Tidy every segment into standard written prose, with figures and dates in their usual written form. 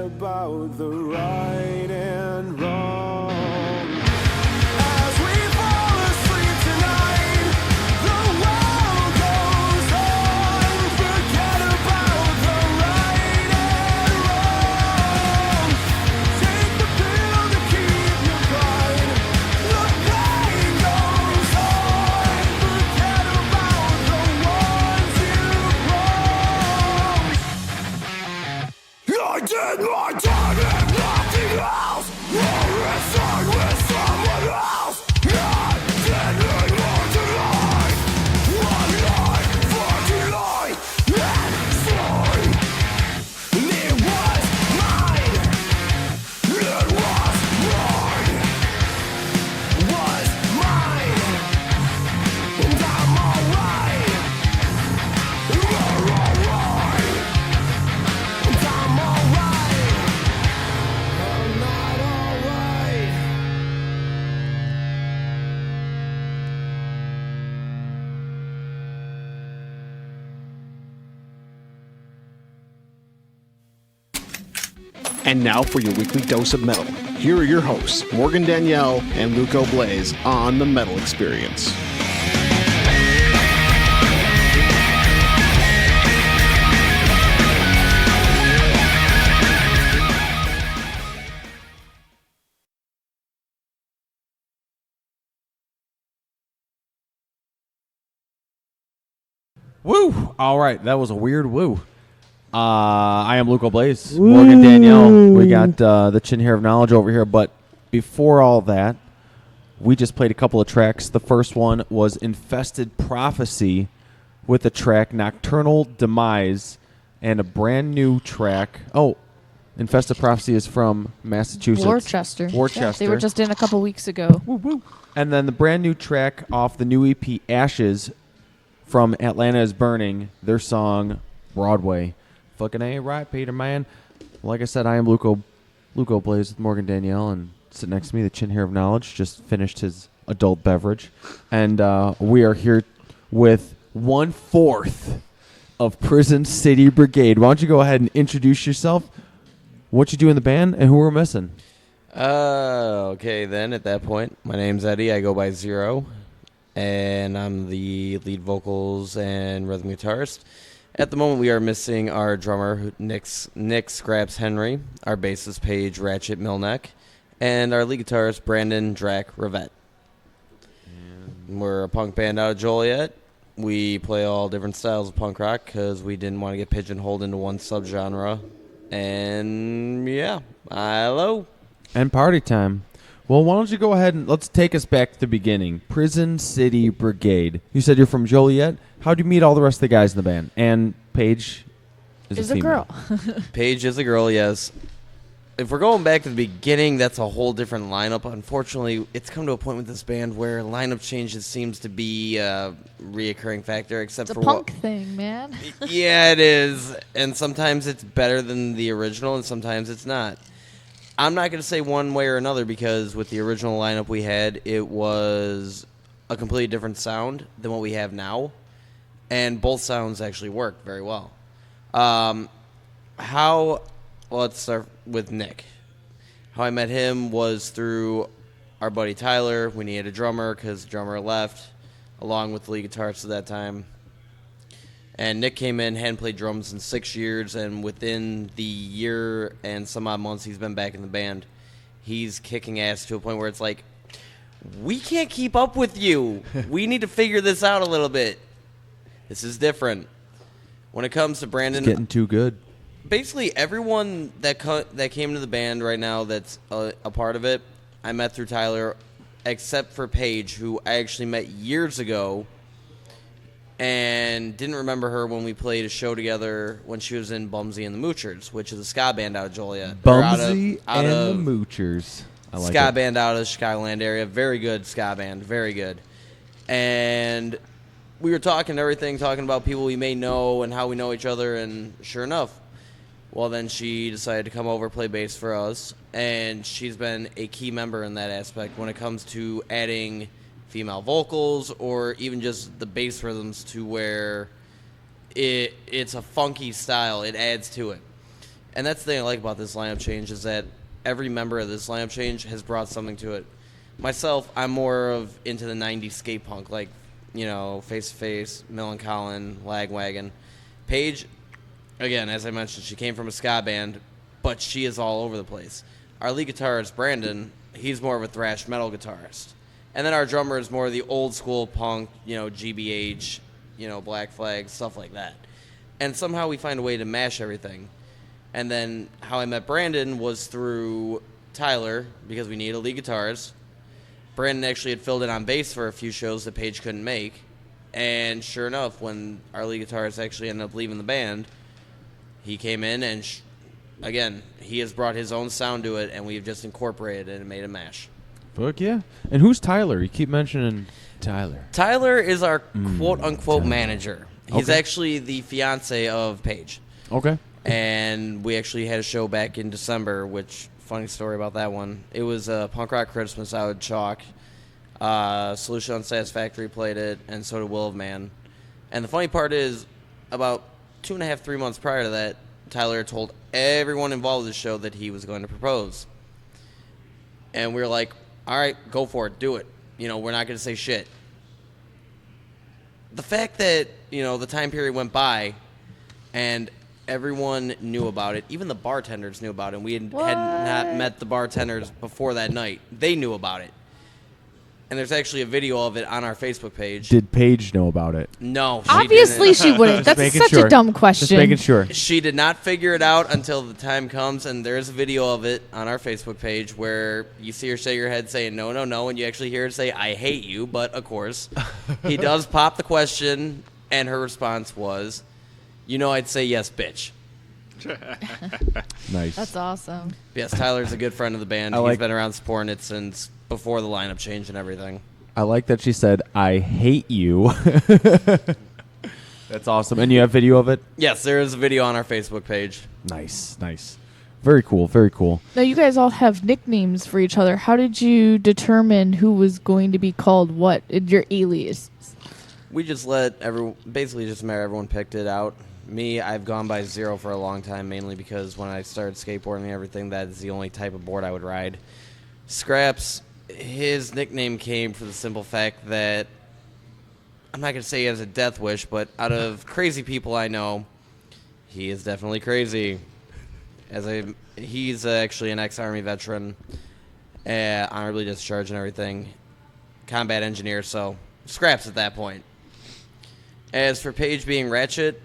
about the right and wrong. As we fall asleep tonight, the world goes on. Forget about the right and wrong. Take the pill to keep you quiet. The pain goes on. Forget about the ones you wrong. I did my time and nothing else. Or inside with someone else. I didn't want to lie. One lie for delight and sorry. It was mine. It was mine. Was mine. And I'm alright. You're alright. And I'm alright. I'm not alright. And now for your weekly dose of metal. Here are your hosts, Morgan Danielle and Luco Blaze on The Metal Experience. Woo! All right, that was a weird woo. I am Luco Blaze, Morgan Danielle. We got the chin hair of knowledge over here. But before all that, we just played a couple of tracks. The first one was Infested Prophecy with the track Nocturnal Demise and a brand new track. Oh, Infested Prophecy is from Massachusetts. Worcester. Worcester. Yeah, they were just in a couple weeks ago. Woo, woo. And then the brand new track off the new EP Ashes from Atlanta is Burning, their song Broadway. Fucking ain't right, Peter, man. Like I said, I am Luco Blaze with Morgan Danielle, and sitting next to me, the chin hair of knowledge, just finished his adult beverage. And we are here with 1/4 of Prison City Brigade. Why don't you go ahead and introduce yourself, what you do in the band, and who we're missing? Okay, then at that point, my name's Eddie. I go by Zero, and I'm the lead vocals and rhythm guitarist. At the moment, we are missing our drummer, Nick Scraps Henry, our bassist, Paige Ratchet Milneck, and our lead guitarist, Brandon Drac Rivette. We're a punk band out of Joliet. We play all different styles of punk rock because we didn't want to get pigeonholed into one subgenre. And, yeah, hello. And party time. Well, why don't you go ahead and let's take us back to the beginning. Prison City Brigade. You said you're from Joliet. How'd you meet all the rest of the guys in the band? And Paige is a girl. Paige is a girl, yes. If we're going back to the beginning, that's a whole different lineup. Unfortunately, it's come to a point with this band where lineup changes seems to be a reoccurring factor, except It's a for punk thing, man. Yeah, it is. And sometimes it's better than the original, and sometimes it's not. I'm not going to say one way or another because with the original lineup we had, it was a completely different sound than what we have now. And both sounds actually work very well. Let's start with Nick. How I met him was through our buddy Tyler. We needed a drummer because the drummer left, along with the lead guitarist at that time. And Nick came in, hadn't played drums in 6 years, and within the year and some odd months he's been back in the band, he's kicking ass to a point where it's like, we can't keep up with you. We need to figure this out a little bit. This is different. When it comes to Brandon, It's getting too good. basically everyone that came to the band right now that's a part of it, I met through Tyler, except for Paige, who I actually met years ago and didn't remember her when we played a show together when she was in Bumsy and the Moochers, which is a ska band out of Joliet. Bumsy and the Moochers. I like ska it. band out of the Chicagoland area. Very good ska band. Very good. And we were talking about people we may know and how we know each other, and sure enough, well, then she decided to come over, play bass for us, and she's been a key member in that aspect when it comes to adding female vocals or even just the bass rhythms to where it's a funky style. It adds to it. And that's the thing I like about this lineup change is that every member of this lineup change has brought something to it. Myself, I'm more of into the 90s skate punk, like, Face to Face, Millencolin, Lagwagon. Paige, again, as I mentioned, she came from a ska band, but she is all over the place. Our lead guitarist, Brandon, he's more of a thrash metal guitarist. And then our drummer is more of the old school punk, GBH, Black Flag, stuff like that. And somehow we find a way to mash everything. And then how I met Brandon was through Tyler, because we needed a lead guitarist. Brandon actually had filled in on bass for a few shows that Paige couldn't make. And sure enough, when our lead guitarist actually ended up leaving the band, he came in and, again, he has brought his own sound to it, and we've just incorporated it and made a mash. Fuck yeah. And who's Tyler? You keep mentioning Tyler. Tyler is our quote-unquote manager. He's Okay. actually the fiance of Paige. Okay. And we actually had a show back in December, which, funny story about that one. It was a punk rock Christmas out at Chalk. Solution Unsatisfactory played it, and so did Will of Man. And the funny part is, about 2.5, 3 months prior to that, Tyler told everyone involved with the show that he was going to propose. And we were like, all right, go for it, do it. We're not going to say shit. The fact that, the time period went by and everyone knew about it, even the bartenders knew about it, and we had not met the bartenders before that night. They knew about it. And there's actually a video of it on our Facebook page. Did Paige know about it? No, she Obviously, didn't. she wouldn't. That's making such sure. a dumb Just question. making sure. She did not figure it out until the time comes, and there's a video of it on our Facebook page where you see her shake her head saying no, no, no, and you actually hear her say, I hate you. But, of course, he does pop the question, and her response was, I'd say yes, bitch. Nice. That's awesome. Yes, Tyler's a good friend of the band. I He's like- been around supporting it since before the lineup change and everything. I like that she said, I hate you. That's awesome. And you have video of it? Yes, there is a video on our Facebook page. Nice, nice. Very cool, very cool. Now, you guys all have nicknames for each other. How did you determine who was going to be called what? Your alias? We just let everyone picked it out. Me, I've gone by Zero for a long time, mainly because when I started skateboarding and everything, that is the only type of board I would ride. Scraps, his nickname came for the simple fact that, I'm not going to say he has a death wish, but out of crazy people I know, he is definitely crazy. He's actually an ex-Army veteran, honorably discharged and everything, combat engineer, so Scraps at that point. As for Paige being Ratchet,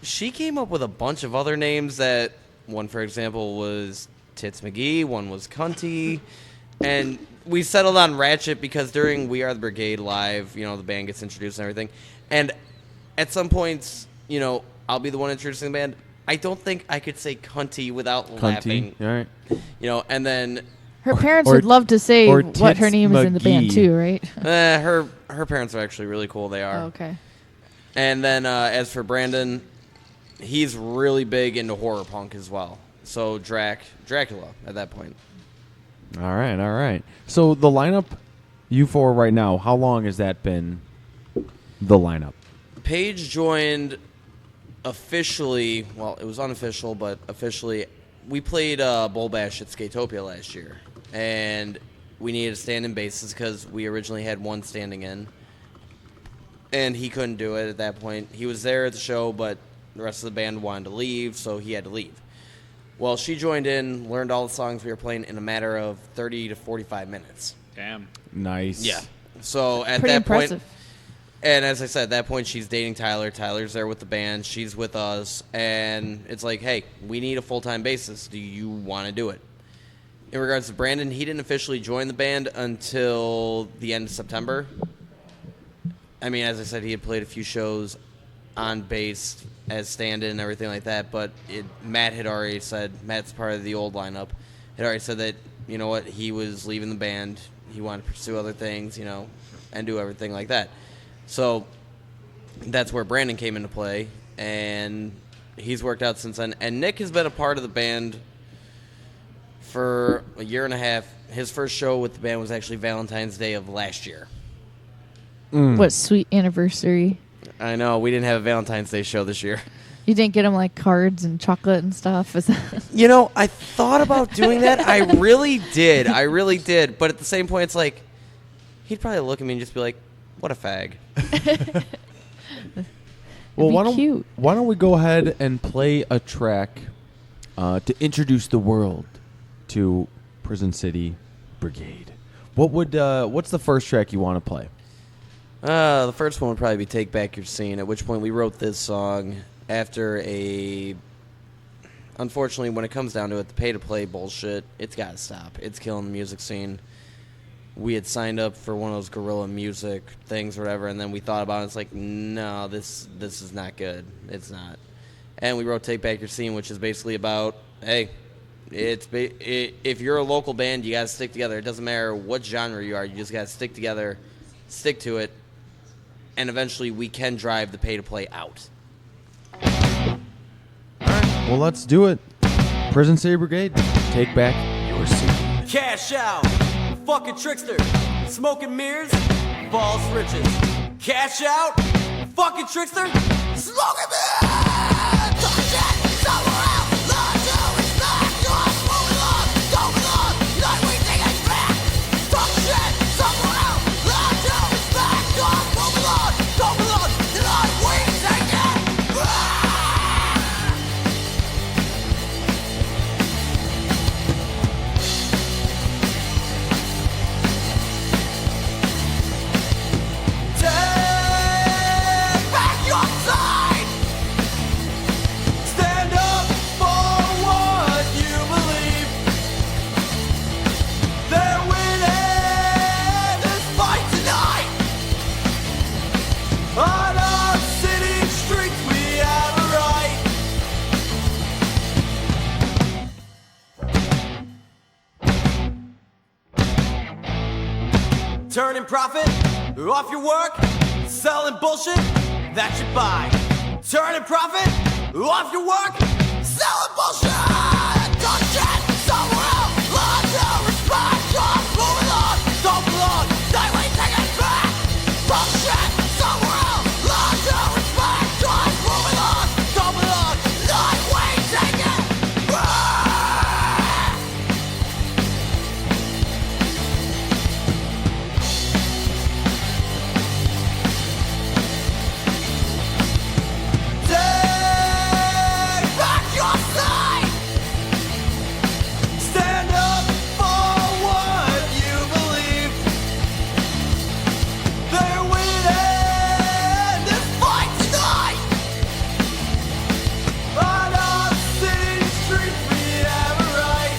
she came up with a bunch of other names that, one, for example, was Tits McGee, one was Cunty, and we settled on Ratchet because during We Are the Brigade Live, the band gets introduced and everything, and at some points, I'll be the one introducing the band. I don't think I could say Cunty without laughing. All right. And then Her parents or- would love to say or what her Tits name is in the band, McGee. too, right? her parents are actually really cool. They are. Oh, okay. And then as for Brandon, he's really big into horror punk as well. So Dracula at that point. All right, all right. So the lineup, you four right now, how long has that been the lineup? Paige joined officially, well, it was unofficial, but officially, we played Bowl Bash at Skatopia last year. And we needed a stand-in bassist because we originally had one standing in. And he couldn't do it at that point. He was there at the show, but the rest of the band wanted to leave, so he had to leave. Well, she joined in, learned all the songs we were playing in a matter of 30 to 45 minutes. Damn. Nice. Yeah. So at Pretty that impressive. point, and as I said, at that point, she's dating Tyler. Tyler's there with the band. She's with us. And it's like, hey, we need a full-time bassist. Do you want to do it? In regards to Brandon, he didn't officially join the band until the end of September. I mean, as I said, he had played a few shows on bass as stand-in and everything like that, but Matt had already said, Matt's part of the old lineup, had already said that, he was leaving the band, he wanted to pursue other things, and do everything like that. So that's where Brandon came into play, and he's worked out since then. And Nick has been a part of the band for a year and a half. His first show with the band was actually Valentine's Day of last year. What sweet anniversary. I know, we didn't have a Valentine's Day show this year. You didn't get him, like, cards and chocolate and stuff? Is that I thought about doing that. I really did. But at the same point, it's like, he'd probably look at me and just be like, what a fag. Well, be cute. why don't we go ahead and play a track to introduce the world to Prison City Brigade? What's the first track you want to play? The first one would probably be Take Back Your Scene, at which point we wrote this song after unfortunately, when it comes down to it, the pay-to-play bullshit, it's got to stop. It's killing the music scene. We had signed up for one of those guerrilla music things or whatever, and then we thought about it. It's like, no, this is not good. It's not. And we wrote Take Back Your Scene, which is basically about, hey, if you're a local band, you got to stick together. It doesn't matter what genre you are. You just got to stick together, stick to it, and eventually we can drive the pay-to-play out. Well, let's do it. Prison City Brigade, take back your scene. Cash out, fucking trickster, smoking mirrors, false riches. Cash out, fucking trickster, smoking mirrors. Talk shit somewhere else. Learn to respect. You're moving on, going on. Not wasting it back. Talk shit somewhere else. Learn to respect. You're moving on, going on. Not wasting it back. Turning profit off your work, selling bullshit that you buy. Turning profit off your work, selling bullshit. Don't get somewhere else. Learn to respect. Just moving on. Don't belong. They wait, take it back. Bullshit. Somewhere else. Learn to respect. Just moving on. Don't belong. They wait, take it back. Take back your sight. Stand up for what you believe. They're winning this fight tonight. On our city streets we have a right.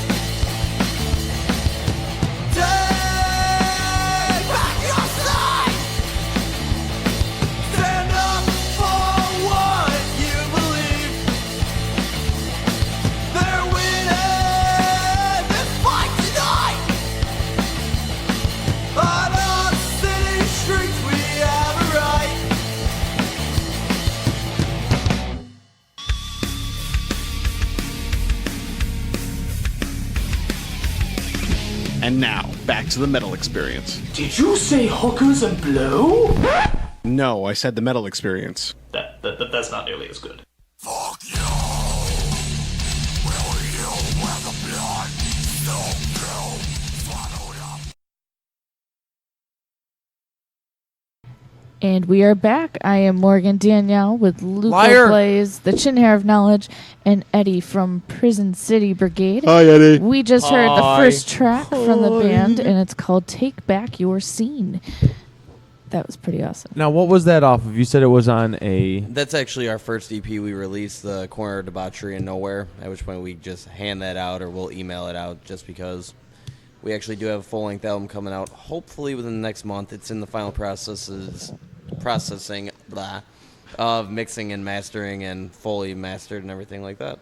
Take back your sight. Stand up for what you believe. They're winning this fight tonight. On our city streets we have a right. And now, back to the metal experience. Did you say hookers and blow? No, I said the metal experience. That's not nearly as good. Fuck you! Will you wear the blood? So you swallow it up. And we are back. I am Morgan Danielle with Luca Liar. Blaze, the chin hair of knowledge, and Eddie from Prison City Brigade. Hi, Eddie. We just heard the Hi. first track from the band, and it's called Take Back Your Scene. That was pretty awesome. Now, what was that off of? You said it was on a... That's actually our first EP we released, the Corner of Debauchery and Nowhere, at which point we just hand that out or we'll email it out just because we actually do have a full-length album coming out hopefully within the next month. It's in the final processing of mixing and mastering and fully mastered and everything like that.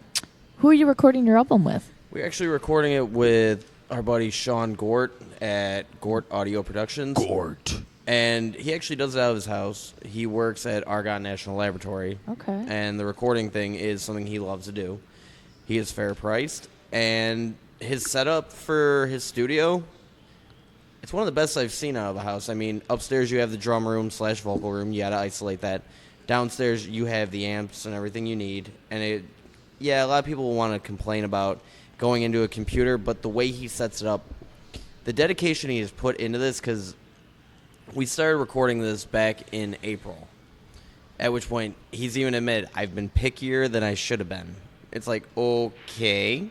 Who are you recording your album with? We're actually recording it with our buddy Sean Gort at Gort Audio Productions. Gort. And he actually does it out of his house. He works at Argonne National Laboratory. Okay. And the recording thing is something he loves to do. He is fair priced. And his setup for his studio, it's one of the best I've seen out of a house. I mean, upstairs you have the drum room / vocal room. You got to isolate that. Downstairs you have the amps and everything you need. And a lot of people will want to complain about going into a computer, but the way he sets it up, the dedication he has put into this, because we started recording this back in April, at which point he's even admitted, I've been pickier than I should have been. It's like, okay.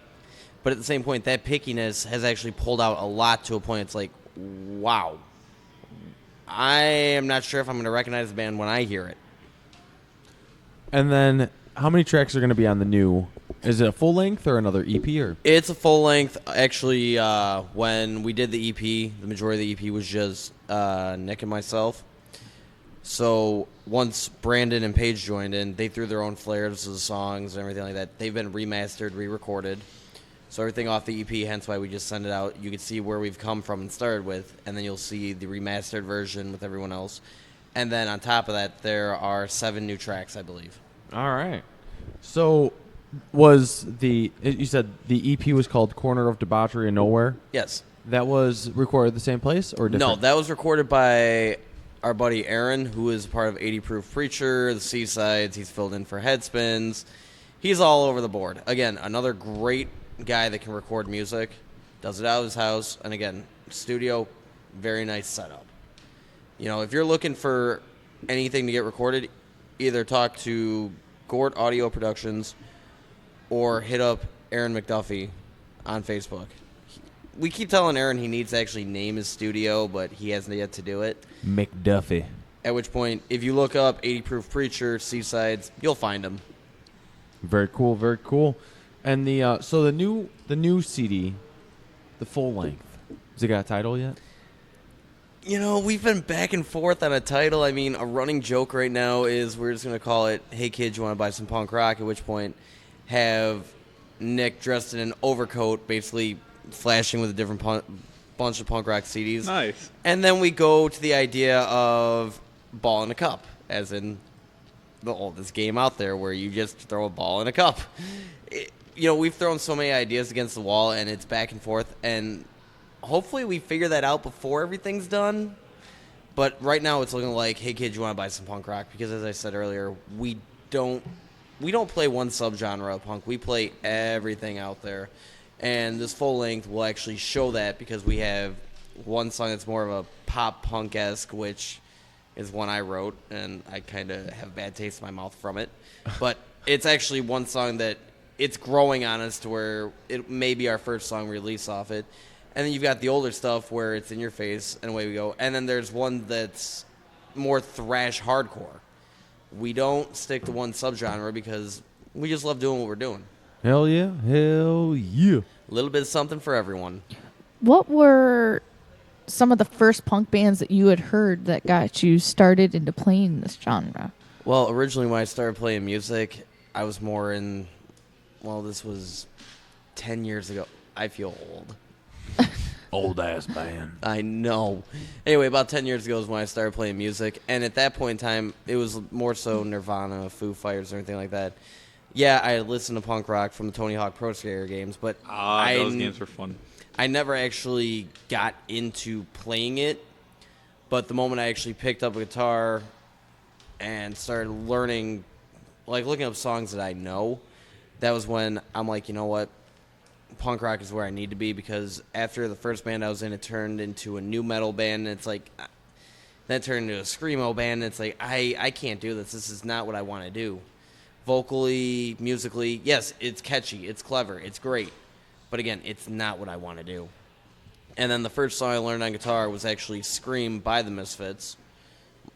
But at the same point, that pickiness has actually pulled out a lot to a point it's like, wow. I am not sure if I'm going to recognize the band when I hear it. And then, how many tracks are going to be on the new... Is it a full length or another EP? Or It's a full length. Actually, when we did the EP, the majority of the EP was just Nick and myself. So once Brandon and Paige joined in, they threw their own flares to the songs and everything like that. They've been remastered, re-recorded. So everything off the EP, hence why we just send it out. You can see where we've come from and started with, and then you'll see the remastered version with everyone else. And then on top of that, there are 7 new tracks, I believe. all right. So, was you said the EP was called Corner of Debauchery and Nowhere? Yes. That was recorded at the same place or different? No, that was recorded by our buddy Aaron, who is part of 80 Proof Preacher, the Seasides. He's filled in for Headspins. He's all over the board. Again, another great guy that can record music. Does it out of his house. And again, studio, very nice setup. You know, if you're looking for anything to get recorded, either talk to Gort Audio Productions or hit up Aaron McDuffie on Facebook. We keep telling Aaron he needs to actually name his studio, but he hasn't yet to do it. McDuffie. At which point, if you look up 80 Proof Preacher, Seasides, you'll find him. Very cool, very cool. And the so the new CD, the full length, has it got a title yet? You know, we've been back and forth on a title. I mean, a running joke right now is we're just going to call it, Hey Kids, You Want to Buy Some Punk Rock? At which point, have Nick dressed in an overcoat, basically flashing with a different bunch of punk rock CDs. Nice. And then we go to the idea of ball in a cup, as in the oldest game out there where you just throw a ball in a cup. We've thrown so many ideas against the wall, and it's back and forth, and hopefully we figure that out before everything's done. But right now it's looking like, hey, kids, you want to buy some punk rock? Because as I said earlier, we don't play one subgenre of punk. We play everything out there. And this full length will actually show that, because we have one song that's more of a pop punk-esque, which is one I wrote, and I kind of have bad taste in my mouth from it. But it's actually one song that it's growing on us to where it may be our first song release off it. And then you've got the older stuff where it's in your face, and away we go. And then there's one that's more thrash hardcore. We don't stick to one subgenre because we just love doing what we're doing. Hell yeah. Hell yeah. A little bit of something for everyone. What were some of the first punk bands that you had heard that got you started into playing this genre? Well, originally when I started playing music, I was more in, this was 10 years ago. I feel old. Old ass band. I know. Anyway, about 10 years ago is when I started playing music. And at that point in time, it was more so Nirvana, Foo Fighters, or anything like that. Yeah, I had listened to punk rock from the Tony Hawk Pro Skater games, but Those games were fun. I never actually got into playing it. But the moment I actually picked up a guitar and started learning, looking up songs that I know, that was when I'm like, you know what? Punk rock is where I need to be, because after the first band I was in, it turned into a new metal band, and it's like, that turned into a screamo band, and it's like, I can't do this. This is not what I want to do. Vocally, musically, yes, it's catchy, it's clever, it's great. But again, it's not what I want to do. And then the first song I learned on guitar was actually Scream by the Misfits,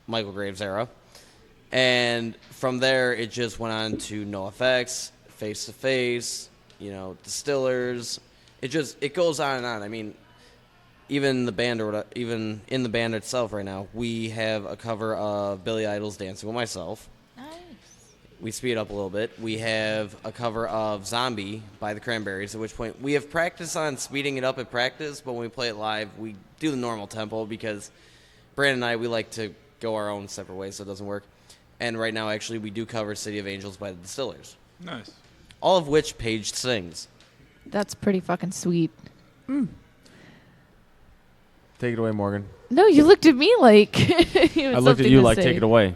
Michael Graves era. And from there, it just went on to NoFX, Face to Face, Distillers. It goes on and on. I mean, even in the band itself right now, we have a cover of Billy Idol's Dancing with Myself. We speed up a little bit. We have a cover of Zombie by the Cranberries, at which point we have practice on speeding it up at practice, but when we play it live, we do the normal tempo because Brandon and I, we like to go our own separate ways, so it doesn't work. And right now, actually, we do cover City of Angels by the Distillers. Nice. All of which Paige sings. That's pretty fucking sweet. Take it away, Morgan. No, you looked at me like you had I looked at something you to like, say. take it away.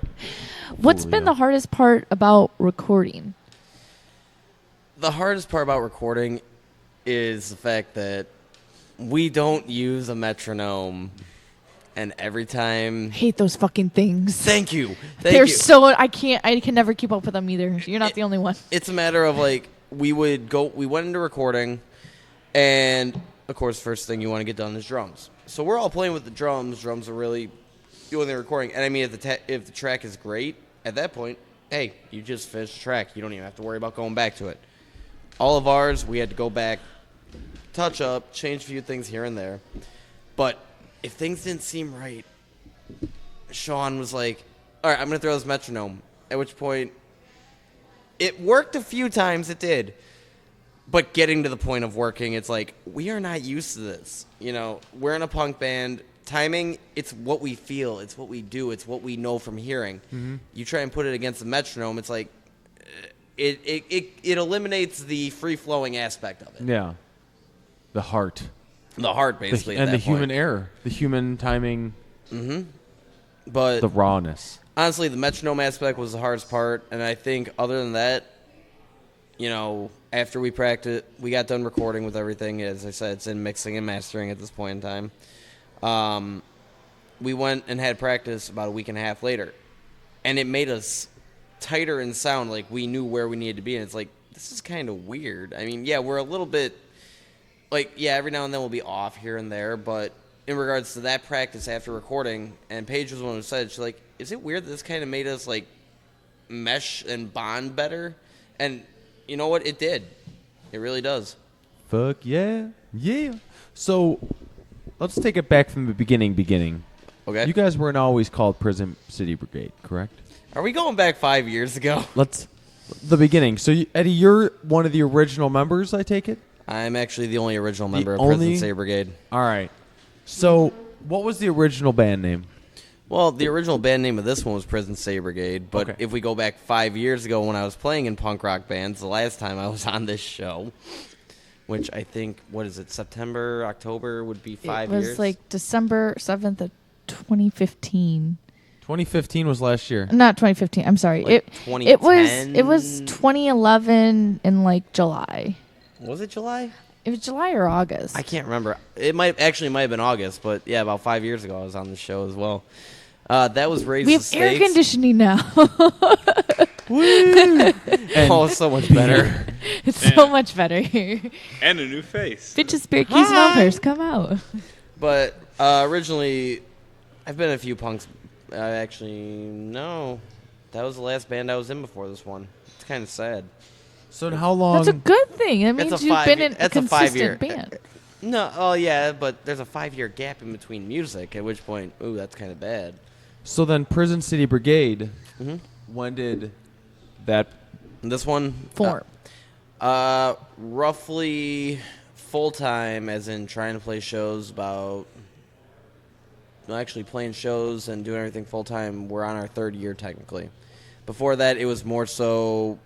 What's been the hardest part about recording? The hardest part about recording is the fact that we don't use a metronome, and every time... Hate those fucking things. Thank you. They're so... I can never keep up with them either. You're not the only one. It's a matter of, we went into recording, and, of course, first thing you want to get done is drums. So we're all playing with the drums. Drums are really doing the recording. And, I mean, if the track is great, at that point, hey, you just finished the track. You don't even have to worry about going back to it. All of ours, we had to go back, touch up, change a few things here and there. But if things didn't seem right, Sean was like, all right, I'm going to throw this metronome. At which point, it worked a few times, it did. But getting to the point of working, it's like, we are not used to this. We're in a punk band. Timing, it's what we feel. It's what we do. It's what we know from hearing. Mm-hmm. You try and put it against the metronome, it's like, it eliminates the free-flowing aspect of it. Yeah. The heart. The heart, basically, and the human error. The human timing. Mm-hmm. But the rawness. Honestly, the metronome aspect was the hardest part, and I think other than that, after we practiced, we got done recording with everything. As I said, it's in mixing and mastering at this point in time. We went and had practice about a week and a half later, and it made us tighter in sound. Like, we knew where we needed to be, and it's like, this is kind of weird. I mean, yeah, we're a little bit, every now and then we'll be off here and there, but in regards to that practice after recording, and Paige was the one who said, she's like, is it weird that this kind of made us, mesh and bond better? And you know what? It did. It really does. Fuck yeah. Yeah. So, let's take it back from the beginning. Okay. You guys weren't always called Prison City Brigade, correct? Are we going back 5 years ago? The beginning. So, Eddie, you're one of the original members, I take it? I'm actually the only original member of Prison City Brigade. All right. So, what was the original band name? Well, the original band name of this one was Prison City Brigade, but Okay. if we go back 5 years ago when I was playing in punk rock bands, the last time I was on this show, which I think, what is it, September, October would be 5 It was years? like December 7th of 2015. 2015 was last year. Not 2015. I'm sorry. Like It was 2010? 2011 in like July. Was it July? It was July or August. I can't remember. It might have been August, but yeah, about 5 years ago I was on the show as well. That was Raise We the have Stakes. air conditioning now. Oh, so much better. It's so much better here. And a new face. Bitches, beer keys, and offers, come out. But originally, I've been in a few punks. Actually, no. That was the last band I was in before this one. It's kind of sad. So, how long? That's a good thing. That means It's a you've been 5 in a that's a 5-year consistent band. No, oh yeah, but there's a 5-year gap in between music, at which point, ooh, that's kind of bad. So then, Prison City Brigade. Mhm. When did that? This one? Form. Roughly full-time, as in trying to play shows about... No, actually playing shows and doing everything full-time, we're on our 3rd year, technically. Before that, it was more so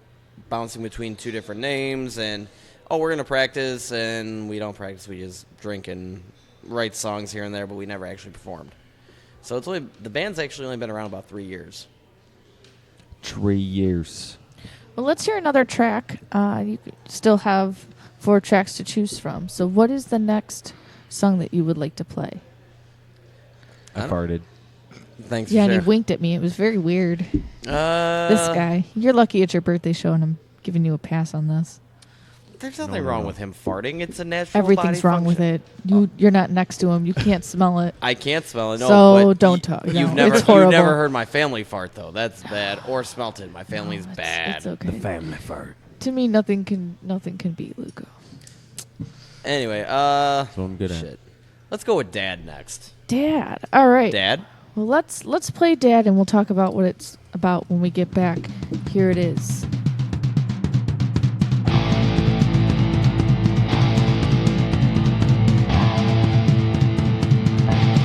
bouncing between 2 different names and... Oh, we're going to practice, and we don't practice. We just drink and write songs here and there, but we never actually performed. So it's only the band's actually only been around about 3 years. 3 years. Well, let's hear another track. You still have 4 tracks to choose from. So what is the next song that you would like to play? I farted. Thanks Yeah, for and he sharing. winked at me. It was very weird. This guy. You're lucky it's your birthday show, and I'm giving you a pass on this. There's nothing wrong with him farting. It's a natural Everything's body wrong with function. it. You're not next to him. You can't smell it. I can't smell it. No, So but don't talk. No, You've it's horrible. never heard my family fart though. That's bad. Or smelt it. My family's It's- bad. It's okay. Family fart. To me, nothing can beat Luco. Anyway, So I'm good at. shit. Let's go with Dad next. Dad. All right. Dad. Well, let's play Dad, and we'll talk about what it's about when we get back. Here it is.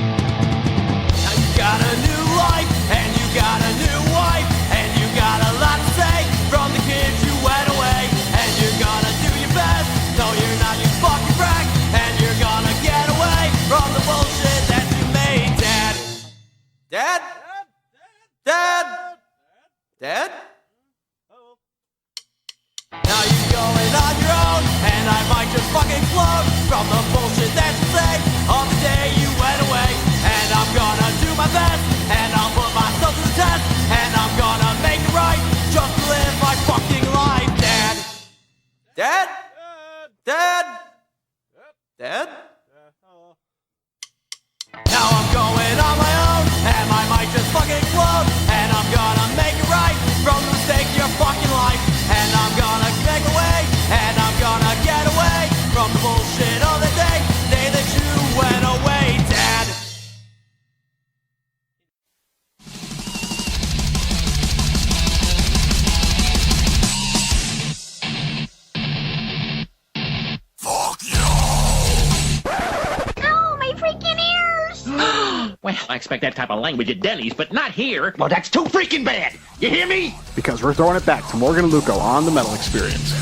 Now you got a new life, and you got a new wife, and you got a lot to say from the kids you went away, and you're gonna do your best. No, you're not, you fucking wreck, and you're gonna get away from the bullshit that you made, Dad. Dad? Dad? Dad? Now you're going on your own, and I might just fucking explode from the bullshit that you say on the day you went away. And I'm gonna do my best, and I'll put myself to the test, and I'm gonna make it right, just to live my fucking life, Dad. Dad? Dad? Dad? Now I'm going on my own, and I might just fucking explode, and I'm gonna make it right from the mistake of your fucking life, and I'm gonna make away, and I'm gonna get away from the bullshit of the day that you went away, Dad. Fuck you! Oh, my freaking ears! Well, I expect that type of language at Denny's, but not here. Well, that's too freaking bad. You hear me? Because we're throwing it back to Morgan and Luco on the Metal Experience.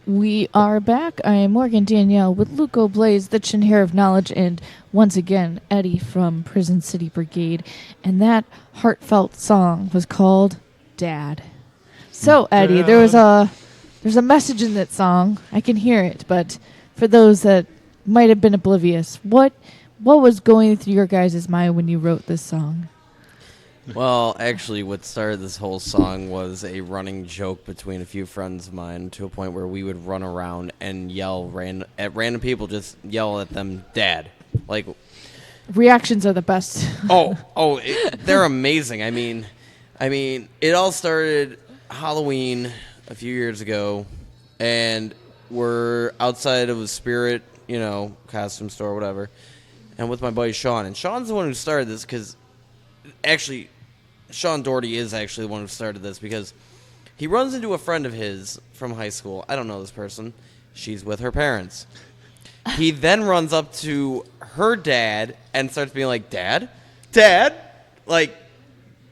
We are back. I am Morgan Danielle with Luco Blaze, the chin hair of knowledge, and once again, Eddie from Prison City Brigade. And that heartfelt song was called Dad. So, Eddie, there's a message in that song. I can hear it, but for those that might have been oblivious, what was going through your guys' mind when you wrote this song? Well, actually, what started this whole song was a running joke between a few friends of mine to a point where we would run around and yell at random people, just yell at them, Dad. Like, Reactions are the best. they're amazing. I mean, it all started Halloween a few years ago, and we're outside of a Spirit, costume store or whatever, and with my buddy Sean. And Sean's the one who started this because, actually, Sean Doherty is actually the one who started this because he runs into a friend of his from high school. I don't know this person. She's with her parents. He then runs up to her dad and starts being like, Dad? Like,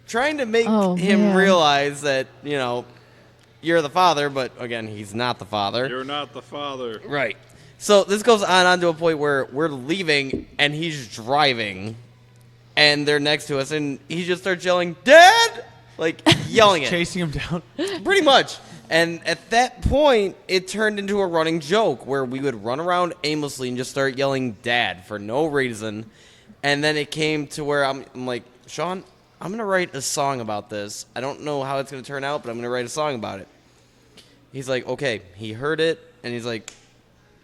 trying to make him realize that, you're the father, but again, he's not the father. You're not the father. Right. So this goes on to a point where we're leaving and he's driving and they're next to us and he just starts yelling, Dad! Like, yelling it. Chasing him down. Pretty much. And at that point, it turned into a running joke where we would run around aimlessly and just start yelling Dad for no reason. And then it came to where I'm like, Sean, I'm going to write a song about this. I don't know how it's going to turn out, but I'm going to write a song about it. He's like, okay. He heard it, and he's like,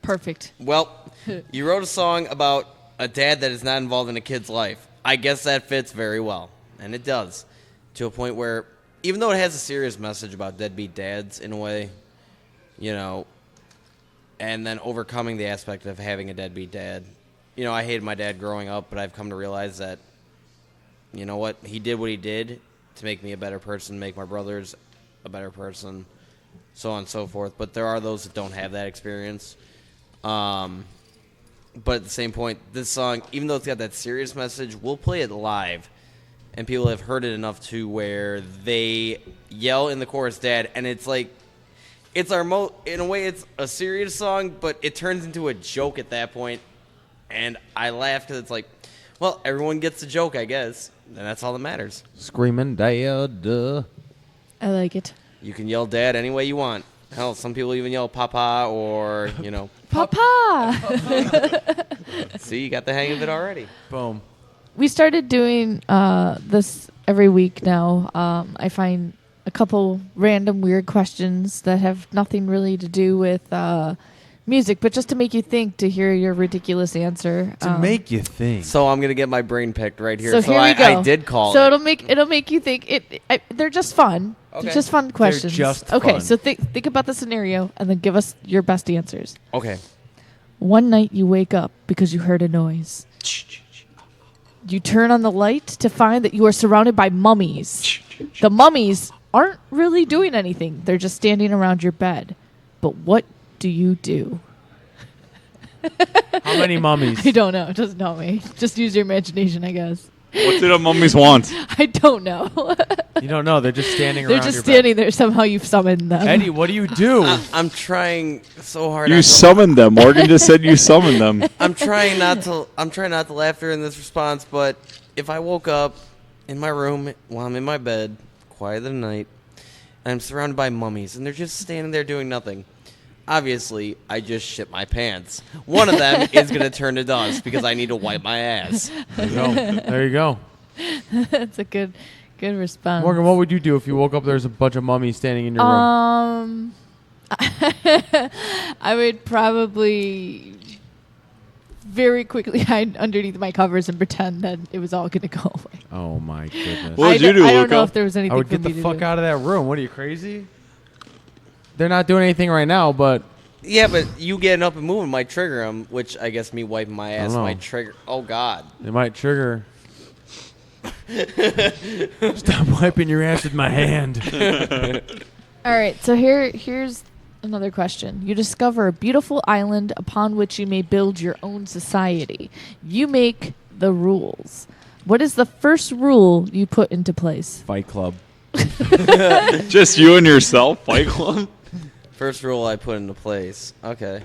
perfect. Well, you wrote a song about a dad that is not involved in a kid's life. I guess that fits very well. And it does. To a point where, even though it has a serious message about deadbeat dads in a way, and then overcoming the aspect of having a deadbeat dad. I hated my dad growing up, but I've come to realize that, you know what, he did what he did to make me a better person, make my brothers a better person, so on and so forth. But there are those that don't have that experience. But at the same point, this song, even though it's got that serious message, we'll play it live. And people have heard it enough to where they yell in the chorus, Dad, and it's like, it's our in a way, it's a serious song, but it turns into a joke at that point. And I laugh because it's like, well, everyone gets the joke, I guess. And that's all that matters. Screaming Dad. I like it. You can yell Dad any way you want. Hell, some people even yell Papa or, Papa! See, you got the hang of it already. Boom. We started doing this every week now. I find a couple random weird questions that have nothing really to do with music, but just to make you think, to hear your ridiculous answer. To make you think. So I'm going to get my brain picked right here. So here we go. I did call so it. it'll make you think. They're just fun. Okay. They're just fun questions. just okay, fun. so think about the scenario and then give us your best answers. Okay. One night you wake up because you heard a noise. You turn on the light to find that you are surrounded by mummies. The mummies aren't really doing anything. They're just standing around your bed. But what do you do? How many mummies? I don't know. It doesn't know me. Just use your imagination, I guess. What do the mummies want? I don't know. You don't know. They're just standing around They're just standing there. Somehow you've summoned them. Eddie, what do you do? I'm trying so hard. You summoned them. Morgan just said you summoned them. I'm trying not to laugh during this response, but if I woke up in my room while I'm in my bed, quiet of the night, and I'm surrounded by mummies, and they're just standing there doing nothing, obviously, I just shit my pants. One of them is going to turn to dust because I need to wipe my ass. There you go. There you go. That's a good response. Morgan, what would you do if you woke up there's a bunch of mummies standing in your room? I would probably very quickly hide underneath my covers and pretend that it was all going to go away. Oh, my goodness. What would you do, I don't Luca? know if there was anything I would for get me the to fuck do. out of that room. What are you, crazy? They're not doing anything right now, but... Yeah, but you getting up and moving might trigger them, which I guess me wiping my ass know. might trigger. Oh, God. It might trigger. Stop wiping your ass with my hand. All right, so here's another question. You discover a beautiful island upon which you may build your own society. You make the rules. What is the first rule you put into place? Fight Club. Just you and yourself, Fight Club? First rule I put into place. Okay.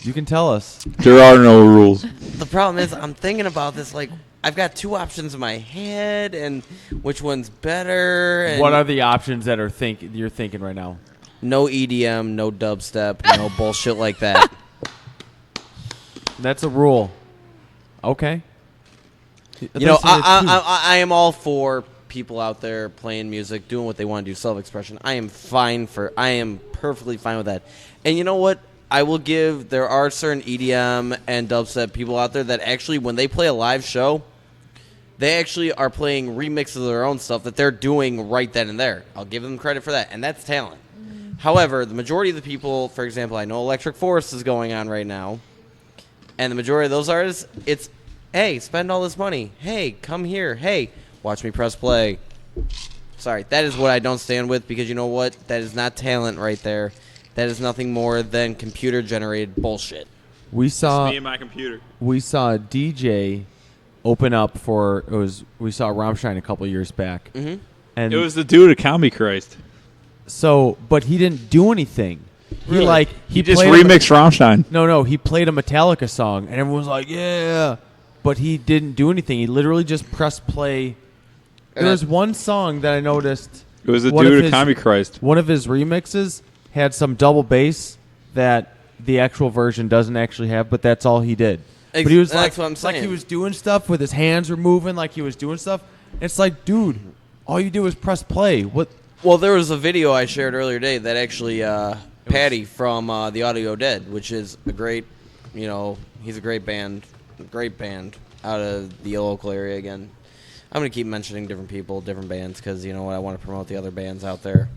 You can tell us. There are no rules. The problem is I'm thinking about this like I've got two options in my head and which one's better. And What are the options that are you're thinking right now? no EDM, no dubstep, no bullshit like that. That's a rule. Okay. You know, I am all for people out there playing music, doing what they want to do, self-expression. I am perfectly fine with that. And you know what? I will give, there are certain EDM and dubstep people out there that actually, when they play a live show, they actually are playing remixes of their own stuff that they're doing right then and there. I'll give them credit for that, and that's talent. However, the majority of the people, for example, I know Electric Forest is going on right now, and the majority of those artists, it's, hey, spend all this money. Hey, come here. Hey, watch me press play. Sorry, that is what I don't stand with, because you know what? That is not talent right there. That is nothing more than computer-generated bullshit. We saw me and my computer. We saw a DJ open up for we saw Rammstein a couple years back, Mhm. and It was the dude at Comedy Christ. so, but he didn't do anything. Really? He just played remixed Rammstein. No, he played a Metallica song, and everyone was like, "Yeah," but he didn't do anything. He literally just pressed play. There was one song that I noticed. It was the one of dude at his- Comedy Christ. One of his remixes had some double bass that the actual version doesn't actually have, but that's all he did. But he was That's like, what I'm like he saying. was doing stuff with his hands were moving, like he was doing stuff. It's like, dude, all you do is press play. What? Well, there was a video I shared earlier today that actually Patty from the Audio Dead, which is a great, he's a great band out of the local area again. I'm going to keep mentioning different people, different bands, because you know what, I want to promote the other bands out there.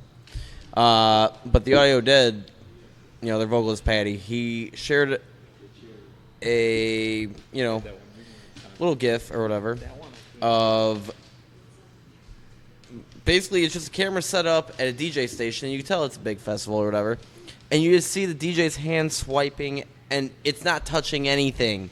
But the Audio Dead, their vocalist Patty, he shared a, little GIF or whatever of basically it's just a camera set up at a DJ station. You can tell it's a big festival or whatever, and you just see the DJ's hand swiping, and it's not touching anything.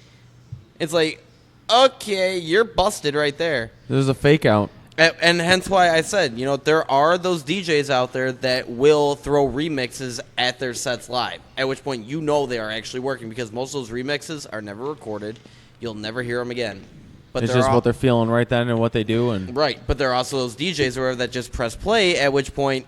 It's like, okay, you're busted right there. There's a fake out. And hence why I said, there are those DJs out there that will throw remixes at their sets live, at which point they are actually working, because most of those remixes are never recorded. You'll never hear them again. But It's just what they're feeling right then and what they do, and right. But there are also those DJs or whatever that just press play, at which point,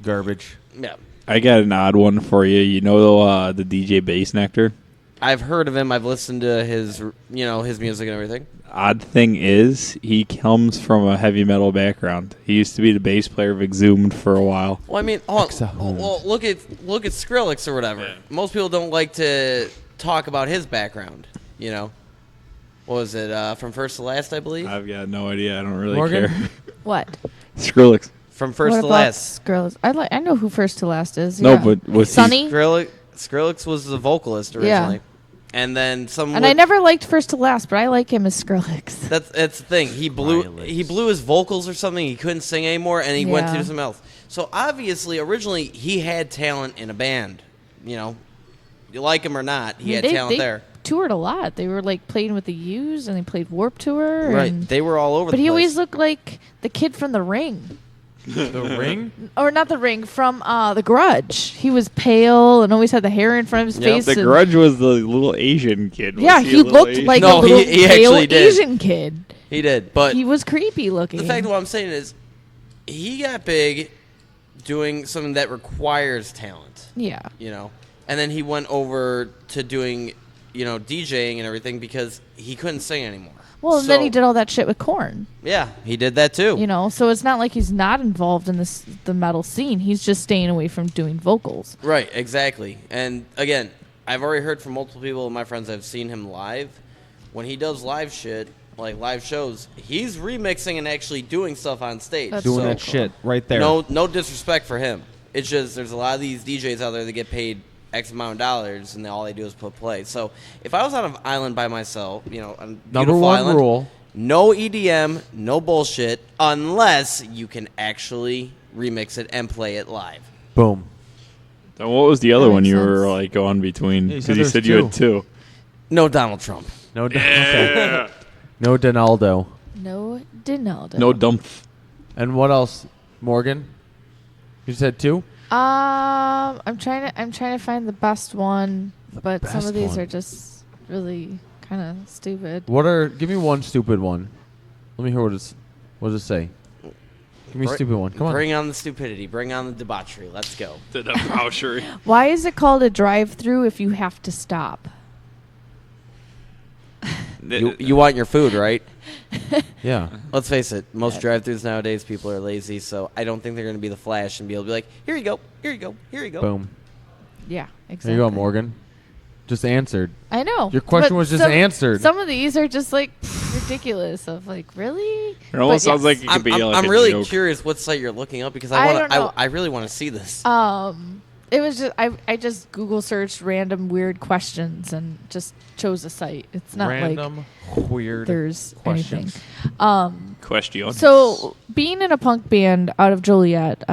garbage. yeah. I got an odd one for you. You know the DJ Bass Nectar? I've heard of him. I've listened to his music and everything. Odd thing is, he comes from a heavy metal background. He used to be the bass player of Exhumed for a while. Well, I mean, look at Skrillex or whatever. Yeah. Most people don't like to talk about his background. What was it? From First to Last, I believe. I've got no idea. I don't really Morgan? care. What? Skrillex. From First what to about Last. Skrillex? I know who First to Last is. No, Yeah. but was Sonny? Skrillex was the vocalist originally. Yeah. And then And I never liked First to Last, but I like him as Skrillex. That's the thing. He blew his vocals or something. He couldn't sing anymore, and he went to do something else. So obviously, originally he had talent in a band. You like him or not, he had talent there. Toured a lot. They were playing with the U's, and they played Warped Tour. Right, and, they were all over. But the he place. always looked like the kid from The Ring. The Ring? Or not The Ring, from The Grudge. He was pale and always had the hair in front of his face. The and Grudge was the little Asian kid. Yeah, Was he a little looked Asian? like No, a little he pale actually did. Asian kid. He did, but He was creepy looking. the fact of what I'm saying is, he got big doing something that requires talent. Yeah. And then he went over to doing, DJing and everything because he couldn't sing anymore. Well, and then he did all that shit with Korn. Yeah, he did that too. So it's not like he's not involved in the metal scene. He's just staying away from doing vocals. Right, exactly. And again, I've already heard from multiple people, my friends, I've seen him live. When he does live shit, like live shows, he's remixing and actually doing stuff on stage. That's Doing so that cool. shit right there. No disrespect for him. It's just there's a lot of these DJs out there that get paid X amount of dollars, and all they do is put play. So if I was on an island by myself, on a Number beautiful one island, rule. no EDM, no bullshit, unless you can actually remix it and play it live. Boom. Then what was the other That one makes you were sense. going between? Yeah, you Because said you there's said you had two. No Donald Trump. No, okay. No Donaldo. No Donaldo. No dump. And what else, Morgan? You said two? I'm trying to find the best one, but some best of these one. are just really kind of stupid. Give me one stupid one. Let me hear what does it say? Give me a stupid one. Come on. Bring on the stupidity. Bring on the debauchery. Let's go. The debauchery. Why is it called a drive-through if you have to stop? You want your food, right? Yeah. Let's face it. Most drive-thrus nowadays, people are lazy, so I don't think they're going to be the Flash and be able to be like, here you go, here you go, here you go. Boom. Yeah, exactly. There you go, Morgan. Just answered. I know. Your question but was just answered. Some of these are just ridiculous. Of really. It almost But sounds like it could be like I'm a really joke. curious what site you're looking up because I don't know. I really want to see this. It was just I just Google searched random weird questions and just chose a site. It's not Random like weird there's questions. anything. Question. So being in a punk band out of Joliet,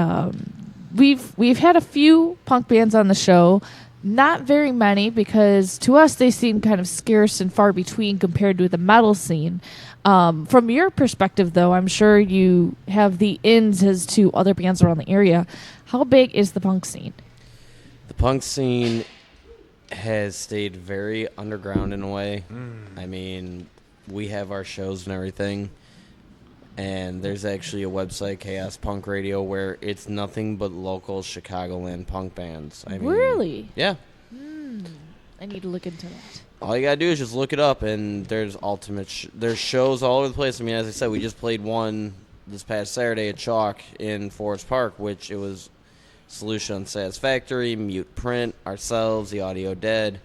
we've had a few punk bands on the show. Not very many because to us they seem kind of scarce and far between compared to the metal scene. From your perspective, though, I'm sure you have the ins as to other bands around the area. How big is the punk scene? The punk scene has stayed very underground in a way. I mean, we have our shows and everything, and there's actually a website, Chaos Punk Radio, where it's nothing but local Chicagoland punk bands. I mean, Really? Yeah. I need to look into that. All you gotta do is just look it up, and there's there's shows all over the place. I mean, as I said, we just played one this past Saturday at Chalk in Forest Park, which it was Solution Unsatisfactory, Mute Print, ourselves, The Audio Dead.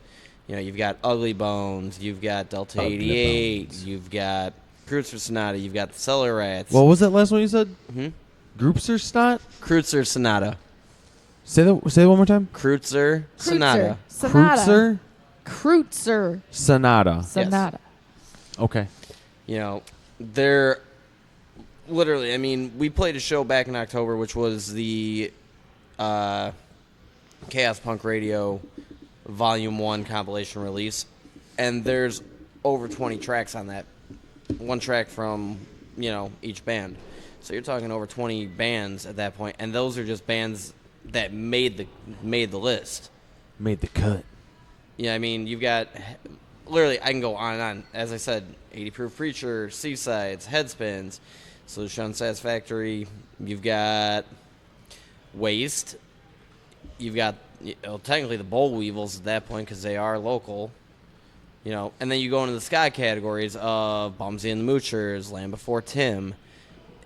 You know, you've got Ugly Bones, you've got Delta 88, you've got Kreutzer Sonata, you've got the Cellar Rats. What was that last one you said? Hmm? Groupster Snot? Kreutzer Sonata. Say that one more time. Kreutzer Sonata. Kreutzer Kreutzer Sonata. Sonata. Okay. You know, they're literally, I mean, we played a show back in October, which was the Chaos Punk Radio Volume 1 compilation release, and there's over 20 tracks on that. One track from, you know, each band. So you're talking over 20 bands at that point, and those are just bands that made the list. Made the cut. Yeah, I mean, you've got, literally, I can go on and on. As I said, 80 Proof Preacher, Seasides, Headspins, Solution Unsatisfactory. You've got Waste. You've got, technically the Boll Weevils at that point because they are local. You know, and then you go into the ska categories of Bumsy and the Moochers, Land Before Tim.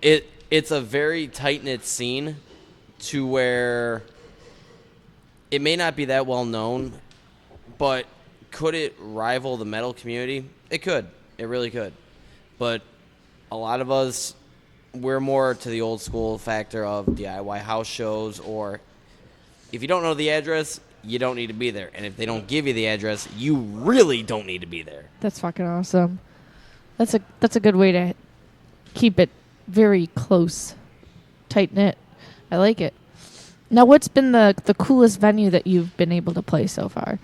It's a very tight-knit scene to where it may not be that well known, but could it rival the metal community? It could. It really could. But a lot of us, we're more to the old school factor of DIY house shows, or if you don't know the address, you don't need to be there. And if they don't give you the address, you really don't need to be there. That's fucking awesome. That's a good way to keep it very close, tight knit. I like it. Now, what's been the coolest venue that you've been able to play so far?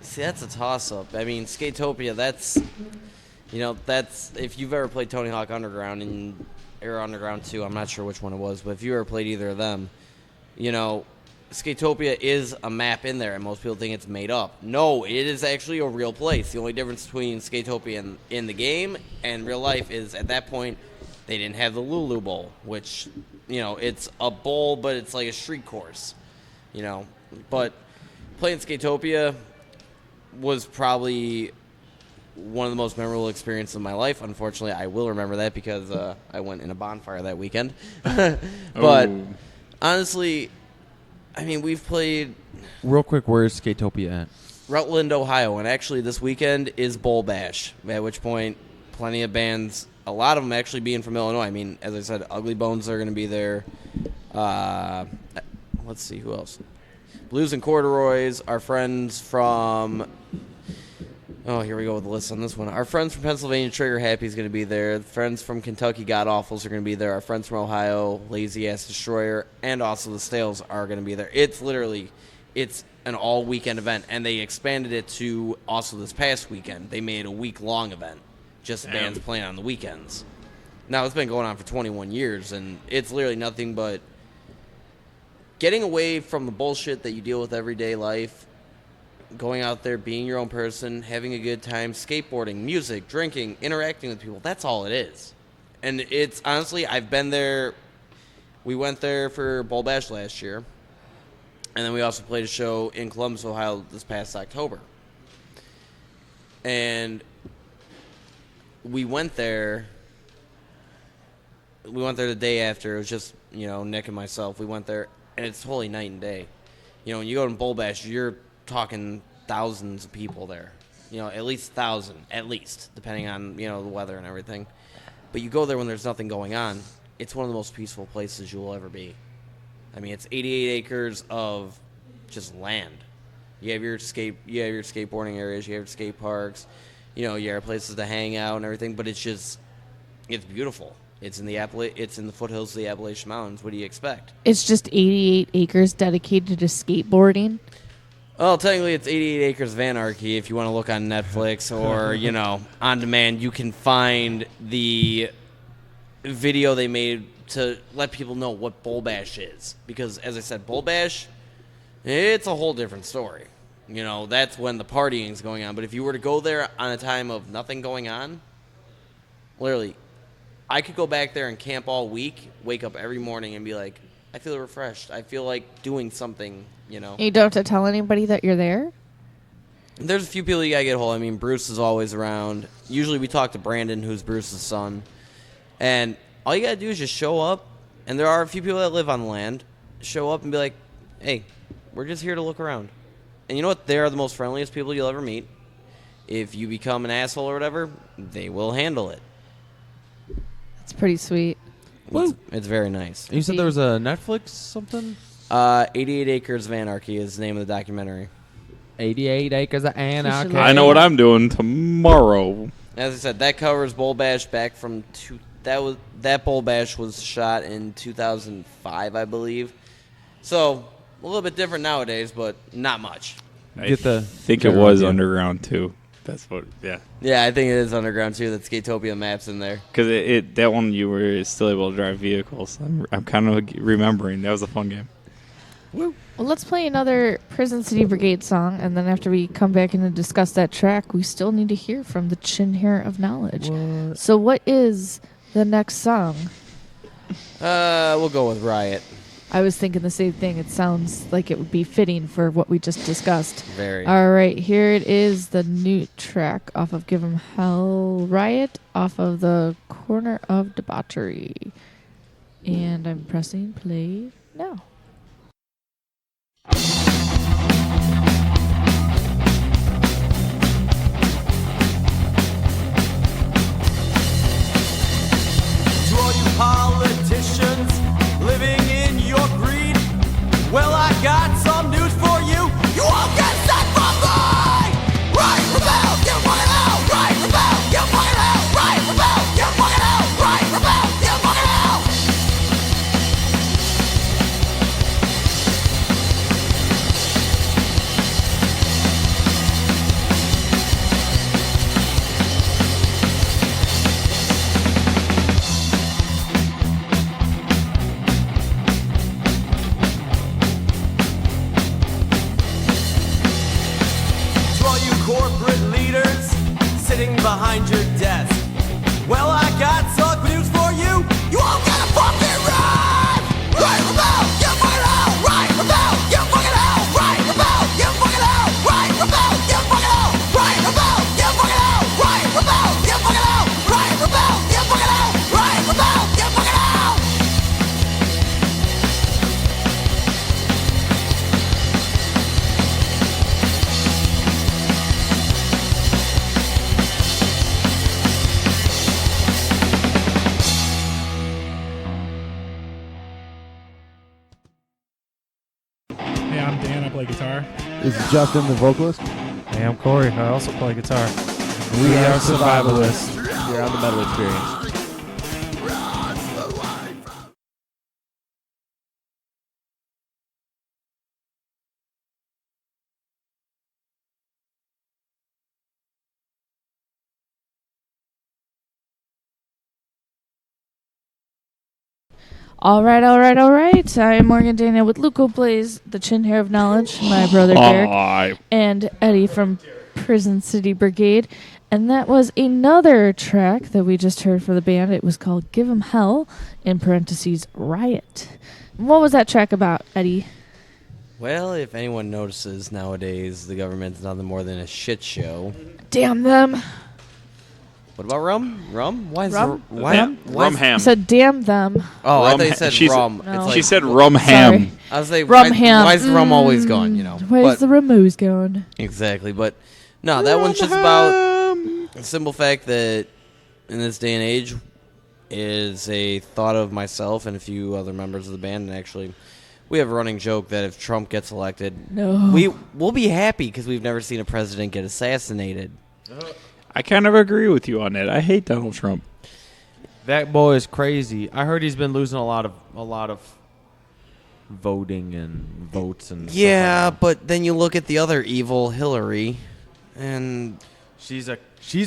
See, that's a toss-up. I mean, Skatopia, that's if you've ever played Tony Hawk Underground and Air Underground 2, I'm not sure which one it was, but if you ever played either of them, you know, Skatopia is a map in there, and most people think it's made up. No, it is actually a real place. The only difference between Skatopia in the game and real life is at that point they didn't have the Lulu Bowl, which, you know, it's a bowl, but it's like a street course, you know. But playing Skatopia was probably one of the most memorable experiences of my life. Unfortunately, I will remember that because I went in a bonfire that weekend. But honestly, I mean, we've played... Real quick, where is Skatopia at? Rutland, Ohio, and actually this weekend is Bowl Bash, at which point plenty of bands, a lot of them actually being from Illinois. I mean, as I said, Ugly Bones are going to be there. Let's see, who else? Blues and Corduroys, our friends from... Oh, here we go with the list on this one. Our friends from Pennsylvania, Trigger Happy, is going to be there. Friends from Kentucky, God Awfuls, are going to be there. Our friends from Ohio, Lazy Ass Destroyer, and also the Stales are going to be there. It's literally, it's an all-weekend event, and they expanded it to also this past weekend. They made it a week-long event, just bands playing on the weekends. Now, it's been going on for 21 years, and it's literally nothing but getting away from the bullshit that you deal with everyday life, going out there, being your own person, having a good time, skateboarding, music, drinking, interacting with people. That's all it is. And it's, honestly, I've been there. We went there for Bowl Bash last year. And then we also played a show in Columbus, Ohio this past October. And we went there the day after. It was just, you know, Nick and myself. We went there, and it's totally night and day. You know, when you go to Bowl Bash, you're talking thousands of people there, you know, at least 1,000, at least, depending on, you know, the weather and everything. But you go there when there's nothing going on, it's one of the most peaceful places you will ever be. I mean, it's 88 acres of just land. You have your skateboarding areas, you have your skate parks, you have places to hang out and everything. But it's beautiful. It's in the foothills of the Appalachian Mountains. What do you expect? It's just 88 acres dedicated to skateboarding. Well, technically, it's 88 Acres of Anarchy. If you want to look on Netflix or, on demand, you can find the video they made to let people know what Bull Bash is. Because, as I said, Bull Bash, it's a whole different story. That's when the partying's going on. But if you were to go there on a time of nothing going on, literally, I could go back there and camp all week, wake up every morning and be like, I feel refreshed. I feel like doing something, You don't have to tell anybody that you're there? There's a few people you got to get a hold of. I mean, Bruce is always around. Usually we talk to Brandon, who's Bruce's son. And all you got to do is just show up. And there are a few people that live on the land. Show up and be like, hey, we're just here to look around. And you know what? They are the most friendliest people you'll ever meet. If you become an asshole or whatever, they will handle it. It's pretty sweet. It's very nice. You said there was a Netflix something? 88 Acres of Anarchy is the name of the documentary. 88 Acres of Anarchy. I know what I'm doing tomorrow. As I said, that covers Bull Bash back from that Bull Bash was shot in 2005, I believe. So a little bit different nowadays, but not much. I think it was underground too. That's what, yeah. Yeah, I think it is underground too. That Skatopia map's in there. Because that one you were still able to drive vehicles. I'm kind of remembering. That was a fun game. Well, let's play another Prison City Brigade song, and then after we come back in and discuss that track, we still need to hear from the Chin Hair of Knowledge. What? So what is the next song? We'll go with Riot. I was thinking the same thing. It sounds like it would be fitting for what we just discussed. Very. All right, here it is, the new track off of Give 'Em Hell, Riot, off of the Corner of Debauchery. And I'm pressing play now. To all you politicians living in your greed, well, I got some news for you. You won't get set from me! Right, rebel, get fucking out! Right, rebel, get fucking out! Right, rebel, get fucking out! Right, rebel, get fucking out! To all you corporate leaders sitting behind your desk, well, I got some news for you. You won't get a fucking ride! Right, rebel, get fucking out! Right, rebel, get fucking out! Right, rebel, get fucking out! Right, rebel, get fucking out! Right, rebel, get fucking out! Right, rebel, get fucking out! Right, rebel, get fucking out! Right, rebel, get fucking out! Hey, I'm Dan. I play guitar. This is Justin, the vocalist. Hey, I'm Corey. I also play guitar. We are survivalists. You're on the Metal Experience. All right. I'm Morgan Daniel with Luco Blaze, the Chin Hair of Knowledge, my brother Derek, and Eddie from Prison City Brigade. And that was another track that we just heard for the band. It was called Give 'Em Hell, in parentheses, Riot. What was that track about, Eddie? Well, if anyone notices nowadays, the government's nothing more than a shit show. Damn them. What about rum? Rum? Why is Rum? the why? Rum ham. I said damn them. Oh, I Rum thought you ha- said she's- rum. No. It's She like, said rum Sorry. ham. I was like, Rum why, ham. why is the rum always gone? Where's But- the Ramoos going? Exactly, but no, that one's just about the simple fact that in this day and age is a thought of myself and a few other members of the band, and actually we have a running joke that if Trump gets elected, No. we'll be happy because we've never seen a president get assassinated. I kind of agree with you on that. I hate Donald Trump. That boy is crazy. I heard he's been losing a lot of voting and votes and Yeah, stuff like but then you look at the other evil, Hillary, and that. She's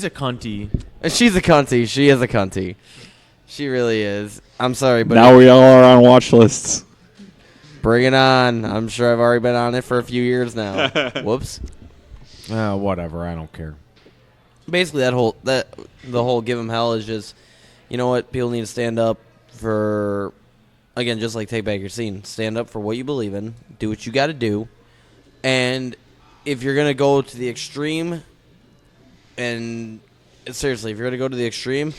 a cunty. she's a cunty. She is a cunty. She really is. I'm sorry, but Now we all are on watch lists. bring it on. I'm sure I've already been on it for a few years now. Whoops. Whatever. I don't care. Basically, the whole give 'em hell is just, you know what? People need to stand up for, again, just like Take Back Your Scene. Stand up for what you believe in. Do what you got to do. And if you're going to go to the extreme, and seriously, if you're going to go to the extreme,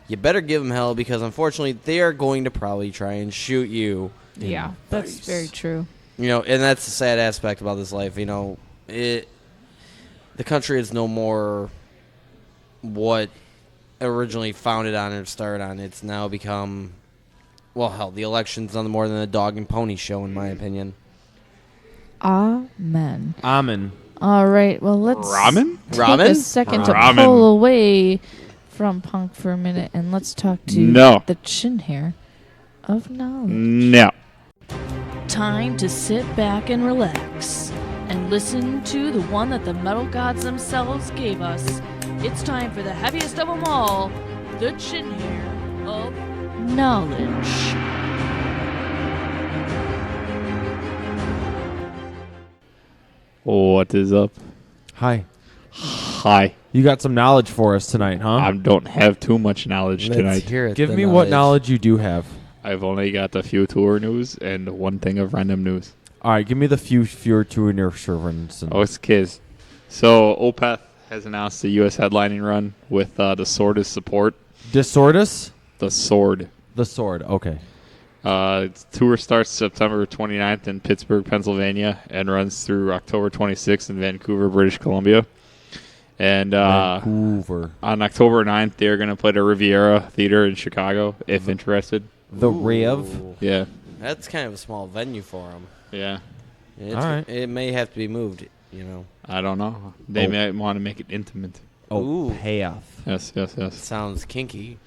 you better give them hell because, unfortunately, they are going to probably try and shoot you. Yeah, that's very true. You know, and that's the sad aspect about this life. You know, the country is no more what originally founded on or started on. It's now become, well, hell, the election's nothing more than a dog and pony show, in my opinion. Amen. Amen. All right, well, let's take a second to pull away from punk for a minute, and let's talk to the chin hair of knowledge. No. Time to sit back and relax and listen to the one that the metal gods themselves gave us. It's time for the heaviest of them all, the chin hair of knowledge. What is up? Hi. Hi. You got some knowledge for us tonight, huh? I don't have too much knowledge tonight. Give me what knowledge you do have. I've only got a few tour news and one thing of random news. All right, give me the fewer tour news servants. Oh, it's Kiz. So, Opeth has announced a U.S. headlining run with the Sword as support. Disordus? The Sword. The Sword, okay. Its tour starts September 29th in Pittsburgh, Pennsylvania, and runs through October 26th in Vancouver, British Columbia. And Vancouver. On October 9th, they're going to play the Riviera Theater in Chicago, if interested. The Rev? Yeah. That's kind of a small venue for them. Yeah. All right. It may have to be moved, you know. I don't know. They might want to make it intimate. Oh, Ooh. path. Yes. Sounds kinky.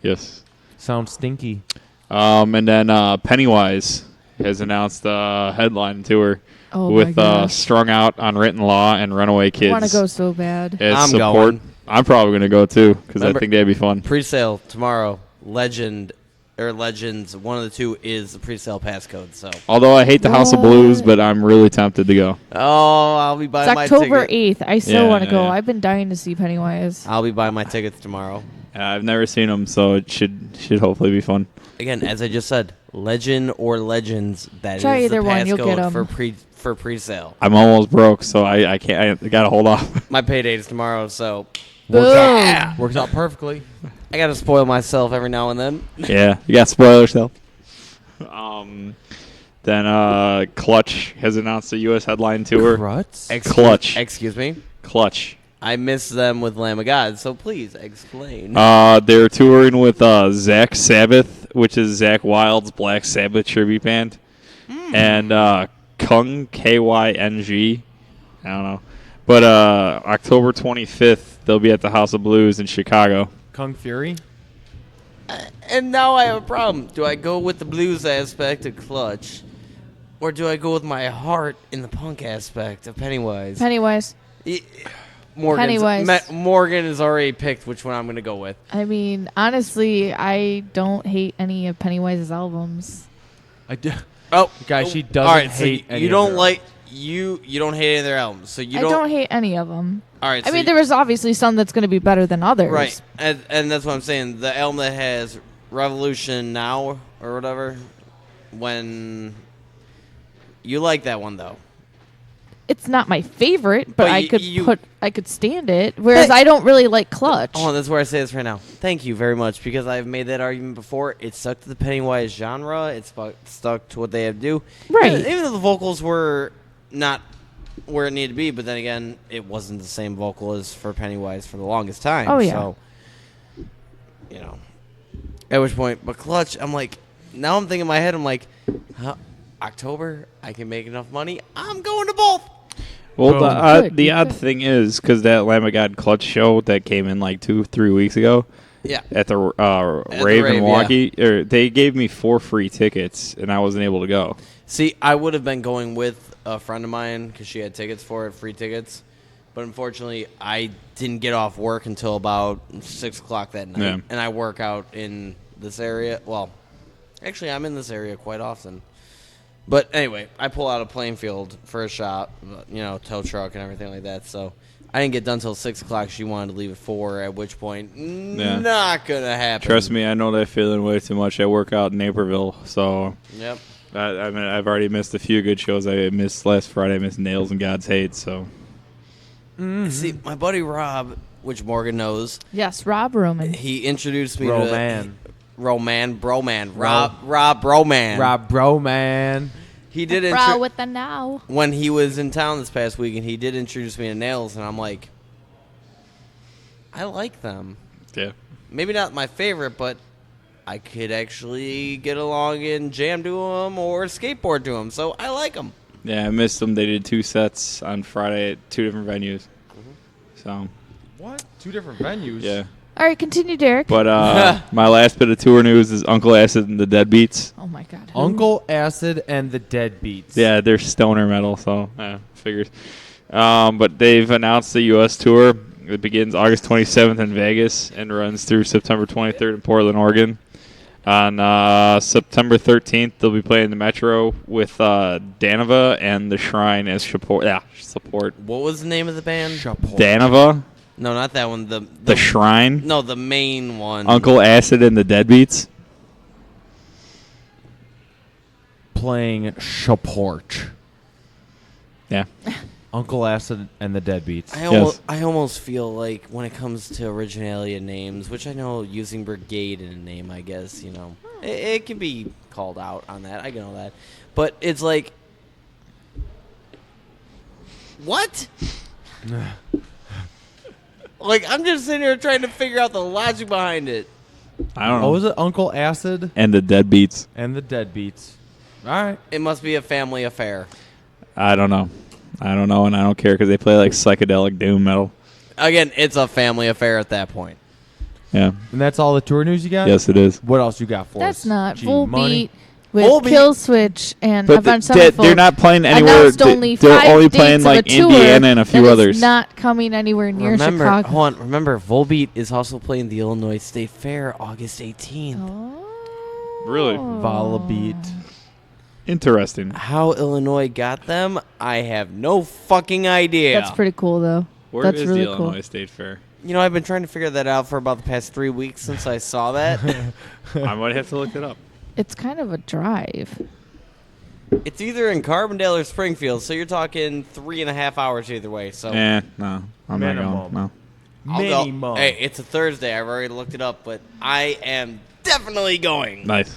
Yes. Sounds stinky. And then Pennywise has announced a headline tour with Strung Out on Written Law and Runaway Kids. I want to go so bad. As I'm support. going. I'm probably going to go too because I think that'd be fun. Pre-sale tomorrow. Legends, one of the two is the pre-sale passcode. So. Although I hate the House of Blues, but I'm really tempted to go. Oh, I'll be buying my ticket. It's October 8th. I still want to go. I've been dying to see Pennywise. I'll be buying my tickets tomorrow. I've never seen them, so it should hopefully be fun. Again, as I just said, Legend or Legends. That Try is either the one, you'll get passcode 'em. for pre-sale. I'm almost broke, so I can't. I gotta hold off. My payday is tomorrow, so Works out perfectly. I gotta spoil myself every now and then. Yeah, you got to spoil yourself. Then Clutch has announced a U.S. headline tour. Clutch. Excuse me. Clutch. I miss them with Lamb of God, so please explain. They're touring with Zach Sabbath, which is Zach Wild's Black Sabbath tribute band, and Kung KYNG. I don't know, but October 25th they'll be at the House of Blues in Chicago. Kung Fury. And now I have a problem. Do I go with the blues aspect of Clutch, or do I go with my heart in the punk aspect of Pennywise? Morgan has already picked which one I'm going to go with. I mean, honestly, I don't hate any of Pennywise's albums. I do. Oh, guys, she doesn't hate. So you don't like you don't hate any of their albums. So you I don't hate any of them. All right. I mean, there was obviously some that's going to be better than others. Right, and that's what I'm saying. The album that has Revolution Now or whatever, when you like that one though. It's not my favorite, but I could stand it. Whereas Hey. I don't really like Clutch. Oh, that's where I say this right now. Thank you very much, because I've made that argument before. It stuck to the Pennywise genre. It stuck to what they have to do. Right. Even though the vocals were not where it needed to be, but then again, it wasn't the same vocal as for Pennywise for the longest time. Oh, yeah. So, you know, at which point, but Clutch, I'm like, now I'm thinking in my head, I'm like, October, I can make enough money. I'm going to both. Well, Good, the good. odd thing is, because that Lamb of God Clutch show that came in like 2-3 weeks ago Yeah. at the the Rave Rave, in Milwaukee, they gave me 4 free tickets, and I wasn't able to go. See, I would have been going with a friend of mine because she had tickets for it, free tickets. But unfortunately, I didn't get off work until about 6 o'clock that night. Yeah. And I work out in this area. Well, actually, I'm in this area quite often. But anyway, I pull out a Plainfield for a shop, tow truck and everything like that. So I didn't get done until 6 o'clock. She wanted to leave at 4, at which point, not going to happen. Trust me, I know that feeling way too much. I work out in Naperville, so Yep. I mean, I've already missed a few good shows. I missed last Friday. I missed Nails and God's Hate, so. See, my buddy Rob, which Morgan knows, Yes, Rob Roman. he introduced me Roman. Broman. Rob Broman. Rob Broman. He did Bro with the now. when he was in town this past weekend. He did introduce me to Nails, and I'm like, I like them. Yeah. Maybe not my favorite, but I could actually get along and jam to them or skateboard to them. So I like them. Yeah, I missed them. They did 2 sets on Friday at 2 different venues. So, What? 2 different venues? yeah. All right, continue, Derek. But my last bit of tour news is Uncle Acid and the Deadbeats. Oh my God. Who? Uncle Acid and the Deadbeats. Yeah, they're stoner metal, so figures. But they've announced the U.S. tour. It begins August 27th in Vegas and runs through September 23rd in Portland, Oregon. On September 13th, they'll be playing the Metro with Danova and the Shrine as support. Yeah, support. What was the name of the band? Danova, No, not that one. the Shrine, No, the main one. Uncle Acid and the Deadbeats. Playing support. Yeah. Uncle Acid and the Deadbeats. I almost feel like when it comes to originality of names, which I know using Brigade in a name, I guess, it can be called out on that. I know that. But it's like, what? Like, I'm just sitting here trying to figure out the logic behind it. I don't know. What was it? Uncle Acid And the Deadbeats. and the Deadbeats. All right. It must be a family affair. I don't know, and I don't care because they play like psychedelic doom metal. Again, it's a family affair at that point. Yeah. And that's all the tour news you got? Yes, it is. What else you got for us? That's not G Full Money? Beat with Full Beat. Kill Switch and But Avenged they're Sevenfold. not playing anywhere. Announced only They're 5 only dates playing of like a tour Indiana and a few that is others. not coming anywhere near Chicago. Remember, Volbeat is also playing the Illinois State Fair August 18th. Oh. Really? Volbeat. Interesting. How Illinois got them, I have no fucking idea. That's pretty cool, though. Where That's is really the cool. Illinois State Fair? I've been trying to figure that out for about the past 3 weeks since I saw that. I might have to look it up. It's kind of a drive. It's either in Carbondale or Springfield, so you're talking 3.5 hours either way. So No, I'm Minimum. not going. No. I'll go. Minimum. Hey, it's a Thursday. I've already looked it up, but I am definitely going. Nice.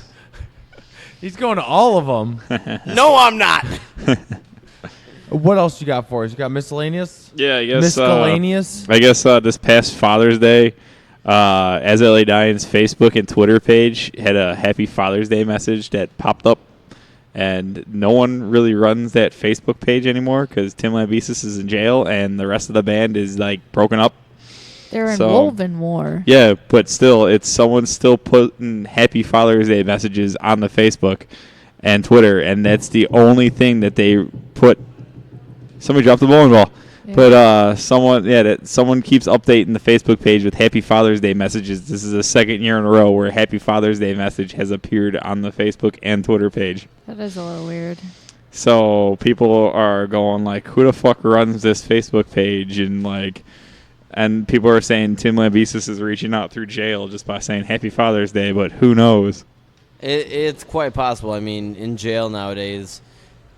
He's going to all of them. No, I'm not. What else you got for us? You got miscellaneous? Yeah, I guess. Miscellaneous? I guess this past Father's Day, As I Lay Dying's Facebook and Twitter page had a Happy Father's Day message that popped up, and no one really runs that Facebook page anymore because Tim Lambesis is in jail and the rest of the band is like broken up. They're in So- Woven War. Yeah, but still, it's someone still putting Happy Father's Day messages on the Facebook and Twitter, and that's the only thing that they put. Somebody dropped the bowling ball. Yeah. But someone keeps updating the Facebook page with Happy Father's Day messages. This is the second year in a row where a Happy Father's Day message has appeared on the Facebook and Twitter page. That is a little weird. So people are going like, "Who the fuck runs this Facebook page?" And people are saying Tim Lambesis is reaching out through jail just by saying Happy Father's Day, but who knows? It's quite possible. I mean, in jail nowadays,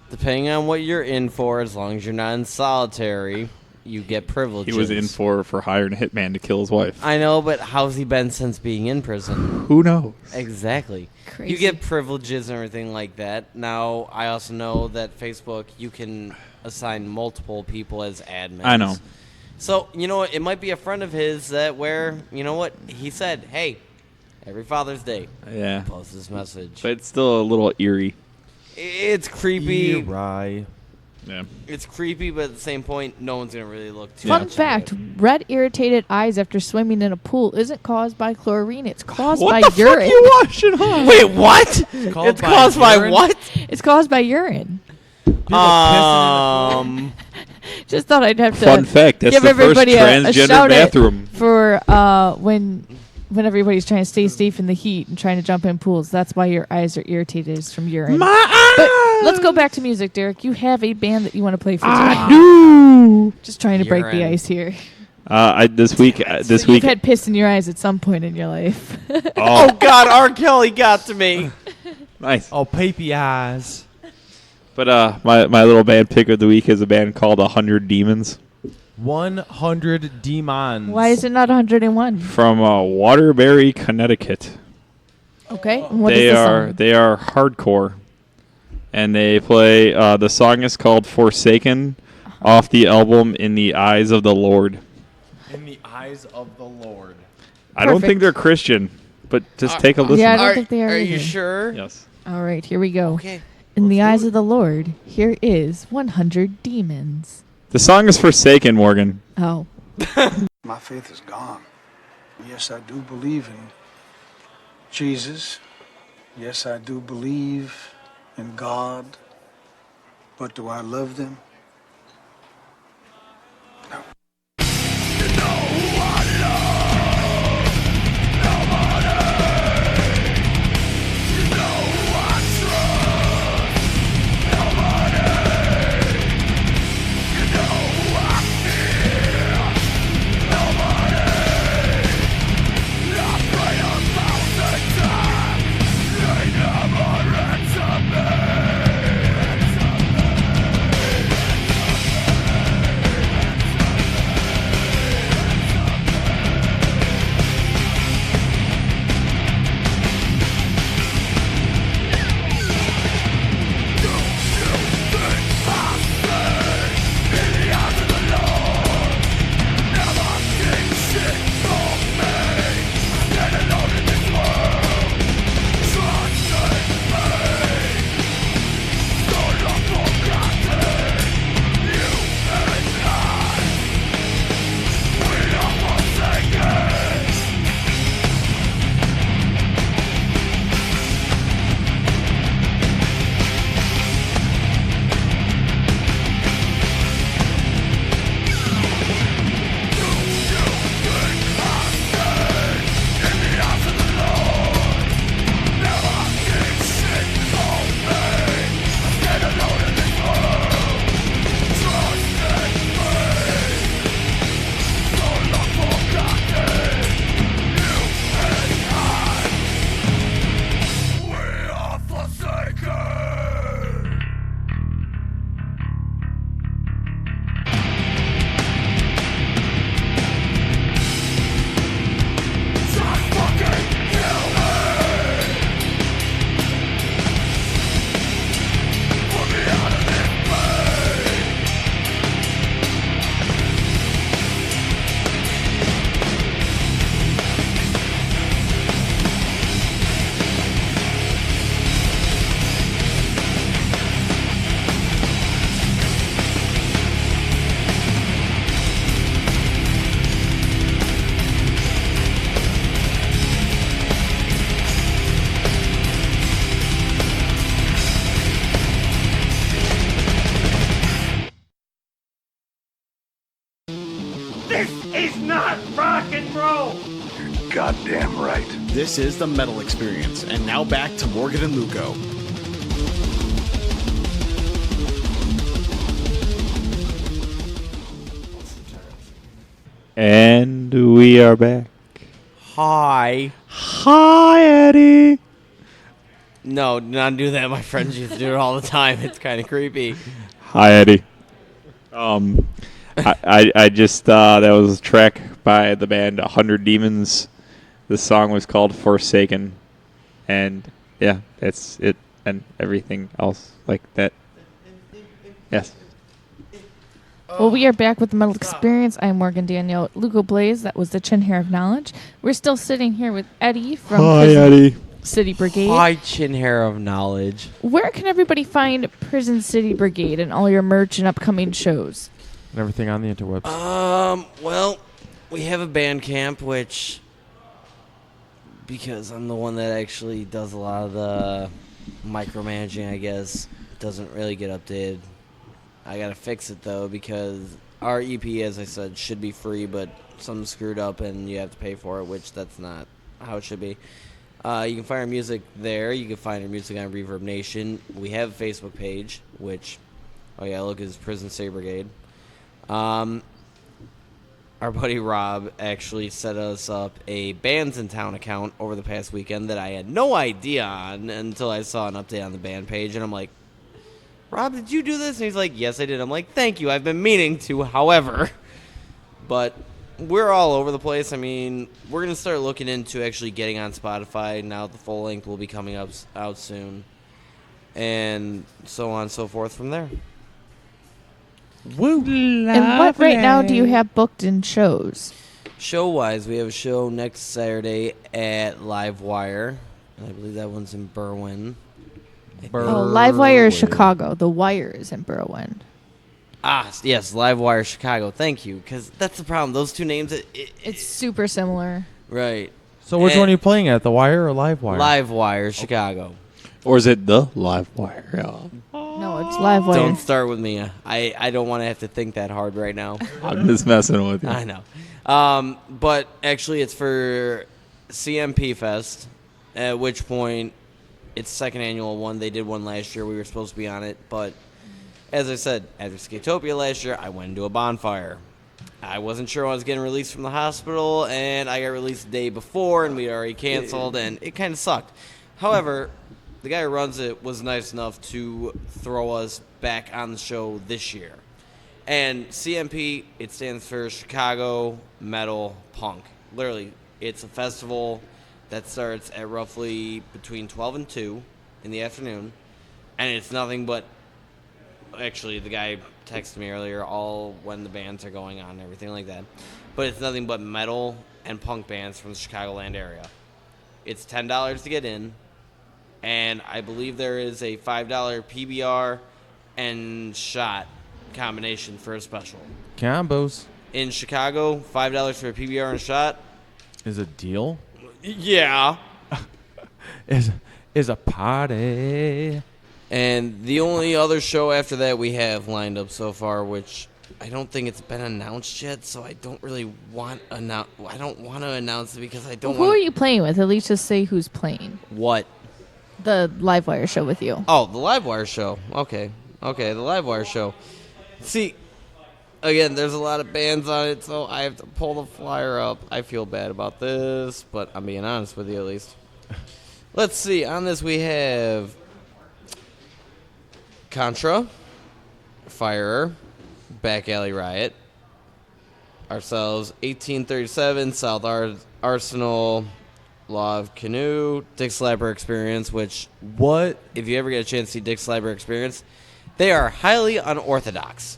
depending on what you're in for, as long as you're not in solitary, you get privileges. He was in for hiring a hitman to kill his wife. I know, but how's he been since being in prison? Who knows? Exactly. Crazy. You get privileges and everything like that. Now, I also know that Facebook, you can assign multiple people as admins. I know. So, you know what? It might be a friend of his that you know what? He said, hey, every Father's Day, Yeah. post this message. But it's still a little eerie. It's creepy. Right. Yeah. It's creepy, but at the same point, no one's gonna really look too Fun much fact: into it. red irritated eyes after swimming in a pool isn't caused by chlorine. It's caused by What the urine. fuck you watching on? Wait, what? It's caused by urine? what? It's caused by urine. Just thought I'd have to Fun fact, that's give the first everybody a transgender shout bathroom. for when everybody's trying to stay safe in the heat and trying to jump in pools. That's why your eyes are irritated is from urine. But let's go back to music, Derek. You have a band that you want to play for I today. do. Just trying to break the Urine. ice here. This week, You've had piss in your eyes at some point in your life. Oh God, R. Kelly got to me. Nice. Oh, papy eyes. But my little band pick of the week is a band called 100 Demons 100 Demons. Why is it not 101? from Waterbury, Connecticut. Okay. And what they is the are song? they are hardcore, and they play. The song is called "Forsaken," off the album "In the Eyes of the Lord." In the eyes of the Lord. I don't Perfect. think they're Christian, but just take a listen. Yeah, I don't think they are Are you either. sure? Yes. All right, here we go. Okay. In the eyes of the Lord, here is 100 demons. The song is "Forsaken," Morgan. Oh. My faith is gone. Yes, I do believe in Jesus. Yes, I do believe in God. But do I love them? This is not rock and roll! You're goddamn right. This is the Metal Experience, and now back to Morgan and Luco. And we are back. Hi. Hi, Eddie. No, do not do that. My friends used to do it all the time. It's kind of creepy. Hi, Eddie. I just that was a track by the band 100 Demons. The song was called "Forsaken," and yeah, that's it, and everything else like that. Yes. Well, we are back with the Metal Experience. I'm Morgan Danielle. Luco Blaze, that was the Chin Hair of Knowledge. We're still sitting here with Eddie from Hi, Prison. Eddie. City Brigade. High chin hair of knowledge. Where can everybody find Prison City Brigade and all your merch and upcoming shows? And everything on the interwebs. Well, we have a band camp, which, because I'm the one that actually does a lot of the micromanaging, I guess, doesn't really get updated. I gotta fix it though, because our EP, as I said, should be free, but something screwed up and you have to pay for it, which that's not how it should be. You can find our music there. You can find our music on Reverb Nation. We have a Facebook page, which, is Prison City Brigade. Our buddy Rob actually set us up a Bands in Town account over the past weekend that I had no idea on until I saw an update on the band page, and I'm like, Rob, did you do this? And he's like, yes, I did. I'm like, thank you. I've been meaning to, however. But we're all over the place. I mean, we're going to start looking into actually getting on Spotify. Now the full length will be coming out soon. And so on and so forth from there. Woo! And what right now do you have booked in shows? Show-wise, we have a show next Saturday at Livewire. I believe that one's in Berwyn. Livewire is Chicago. The Wire is in Berwyn. Yes, Livewire Chicago. Thank you, because that's the problem. Those two names, it's super similar. Right. So which one are you playing at, the Wire or Livewire? Livewire Chicago. Or is it the Livewire? No, it's Livewire. Don't start with me. I don't want to have to think that hard right now. I'm just messing with you. I know. But actually, it's for CMP Fest, at which point it's second annual one. They did one last year. We were supposed to be on it, but as I said, after Skatopia last year, I went into a bonfire. I wasn't sure when I was getting released from the hospital, and I got released the day before, and we'd already canceled, and it kind of sucked. However, the guy who runs it was nice enough to throw us back on the show this year. And CMP, it stands for Chicago Metal Punk. Literally, it's a festival that starts at roughly between 12 and 2 in the afternoon, and it's nothing but, actually, the guy texted me earlier all when the bands are going on and everything like that, but it's nothing but metal and punk bands from the Chicagoland area. It's $10 to get in, and I believe there is a $5 PBR and shot combination for a special. Combos. In Chicago, $5 for a PBR and a shot. Is a deal? Yeah. is a party. And the only other show after that we have lined up so far, which I don't think it's been announced yet, so I don't really want to announce it because I don't Who are you playing with? At least just say who's playing. What? The Livewire show with you. Oh, the Livewire show. Okay, the Livewire show. See, again, there's a lot of bands on it, so I have to pull the flyer up. I feel bad about this, but I'm being honest with you at least. Let's see. On this we have Contra, Firer, Back Alley Riot, ourselves, 1837, South Arsenal, Law of Canoe, Dick Slapper Experience, which, if you ever get a chance to see Dick Slapper Experience, they are highly unorthodox.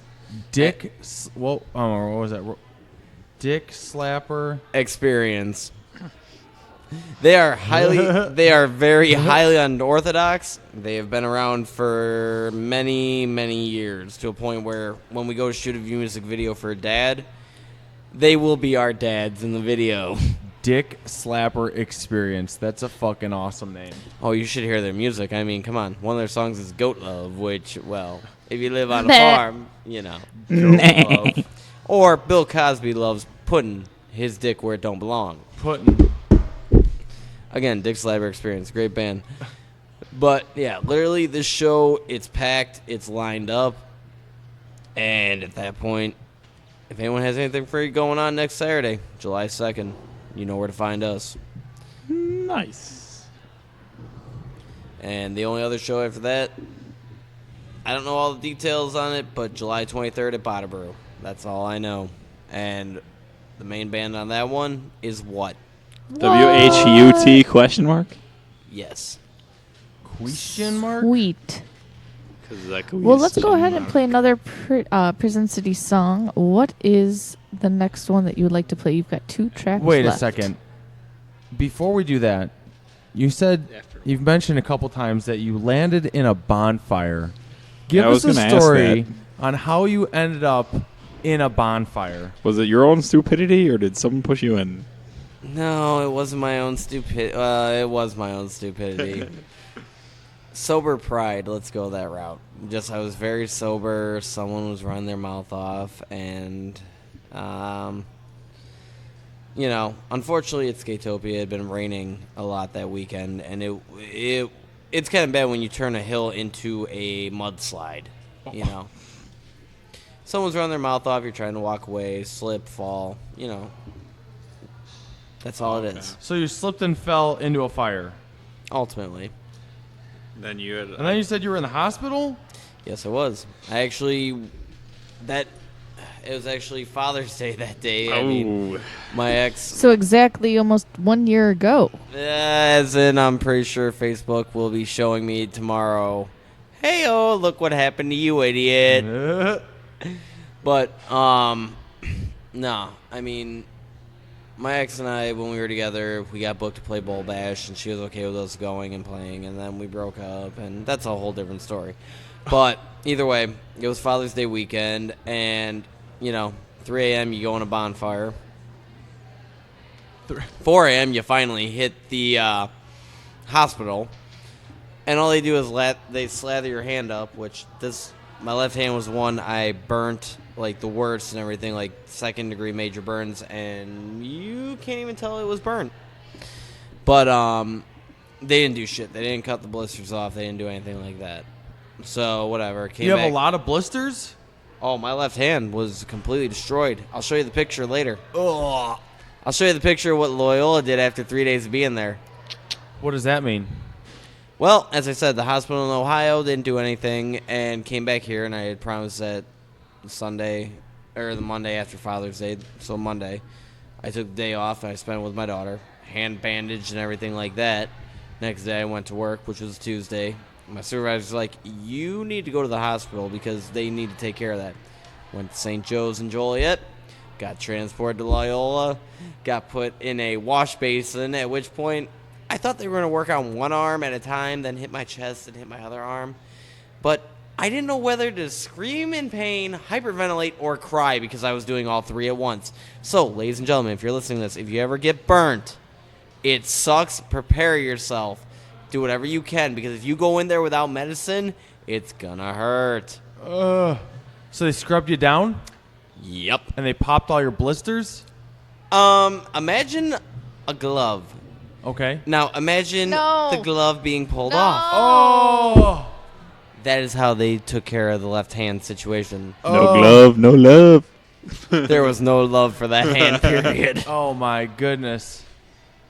What was that? Dick Slapper Experience. They are very highly unorthodox. They have been around for many, many years, to a point where when we go to shoot a music video for a dad, they will be our dads in the video. Dick Slapper Experience. That's a fucking awesome name. Oh, you should hear their music. I mean, come on. One of their songs is Goat Love, which, well, if you live on a farm, you know. Goat Love. Or Bill Cosby loves putting his dick where it don't belong. Again, Dick Slapper Experience. Great band. But, yeah, literally this show, it's packed. It's lined up. And at that point, if anyone has anything free going on next Saturday, July 2nd, you know where to find us. Nice. And the only other show after that, I don't know all the details on it, but July 23rd at Botterbrew. That's all I know. And the main band on that one is what? WHUT question mark? Yes. Question mark? Sweet. Well, let's go ahead and play another Prison City song. What is the next one that you would like to play? You've got 2 tracks Wait left. a second. Before we do that, You said you've mentioned a couple times that you landed in a bonfire. Give Yeah, I us was a gonna ask story that. on how you ended up in a bonfire. Was it your own stupidity, or did someone push you in? No, it wasn't my own stupid. It was my own stupidity. Sober pride. Let's go that route. I was very sober. Someone was running their mouth off, and unfortunately, at Skatopia, it had been raining a lot that weekend, and it's kind of bad when you turn a hill into a mudslide. Someone's running their mouth off. You're trying to walk away, slip, fall. That's all it is. So you slipped and fell into a fire. Ultimately. Then you had. And then you said you were in the hospital? Yes, I was. It was actually Father's Day that day. I mean, my ex. So exactly almost 1 year ago. As in, I'm pretty sure Facebook will be showing me tomorrow. Hey, look what happened to you, idiot. But, no. I mean, my ex and I, when we were together, we got booked to play Bowl Bash, and she was okay with us going and playing, and then we broke up, and that's a whole different story. But either way, it was Father's Day weekend, and, 3 a.m. you go on a bonfire. 4 a.m. you finally hit the hospital, and all they do is they slather your hand up, which my left hand was the one I burnt, like the worst and everything, like 2nd-degree major burns, and you can't even tell it was burnt. But they didn't do shit. They didn't cut the blisters off. They didn't do anything like that. So whatever. You have a lot of blisters? Oh, my left hand was completely destroyed. I'll show you the picture later. Ugh. I'll show you the picture of what Loyola did after 3 days of being there. What does that mean? Well, as I said, the hospital in Ohio didn't do anything and came back here, and I had promised that the Monday after Father's Day, so Monday, I took the day off and I spent it with my daughter, hand bandaged and everything like that. Next day I went to work, which was Tuesday. My supervisor's like, you need to go to the hospital because they need to take care of that. Went to St. Joe's in Joliet, got transported to Loyola, got put in a wash basin, at which point I thought they were going to work on one arm at a time, then hit my chest and hit my other arm. But I didn't know whether to scream in pain, hyperventilate, or cry because I was doing all three at once. So, ladies and gentlemen, if you're listening to this, if you ever get burnt, it sucks. Prepare yourself. Do whatever you can, because if you go in there without medicine, it's gonna hurt. So they scrubbed you down? Yep. And they popped all your blisters? Imagine a glove. Okay. Now, imagine the glove being pulled off. Oh! That is how they took care of the left hand situation. No glove, no love. There was no love for that hand, period. Oh, my goodness.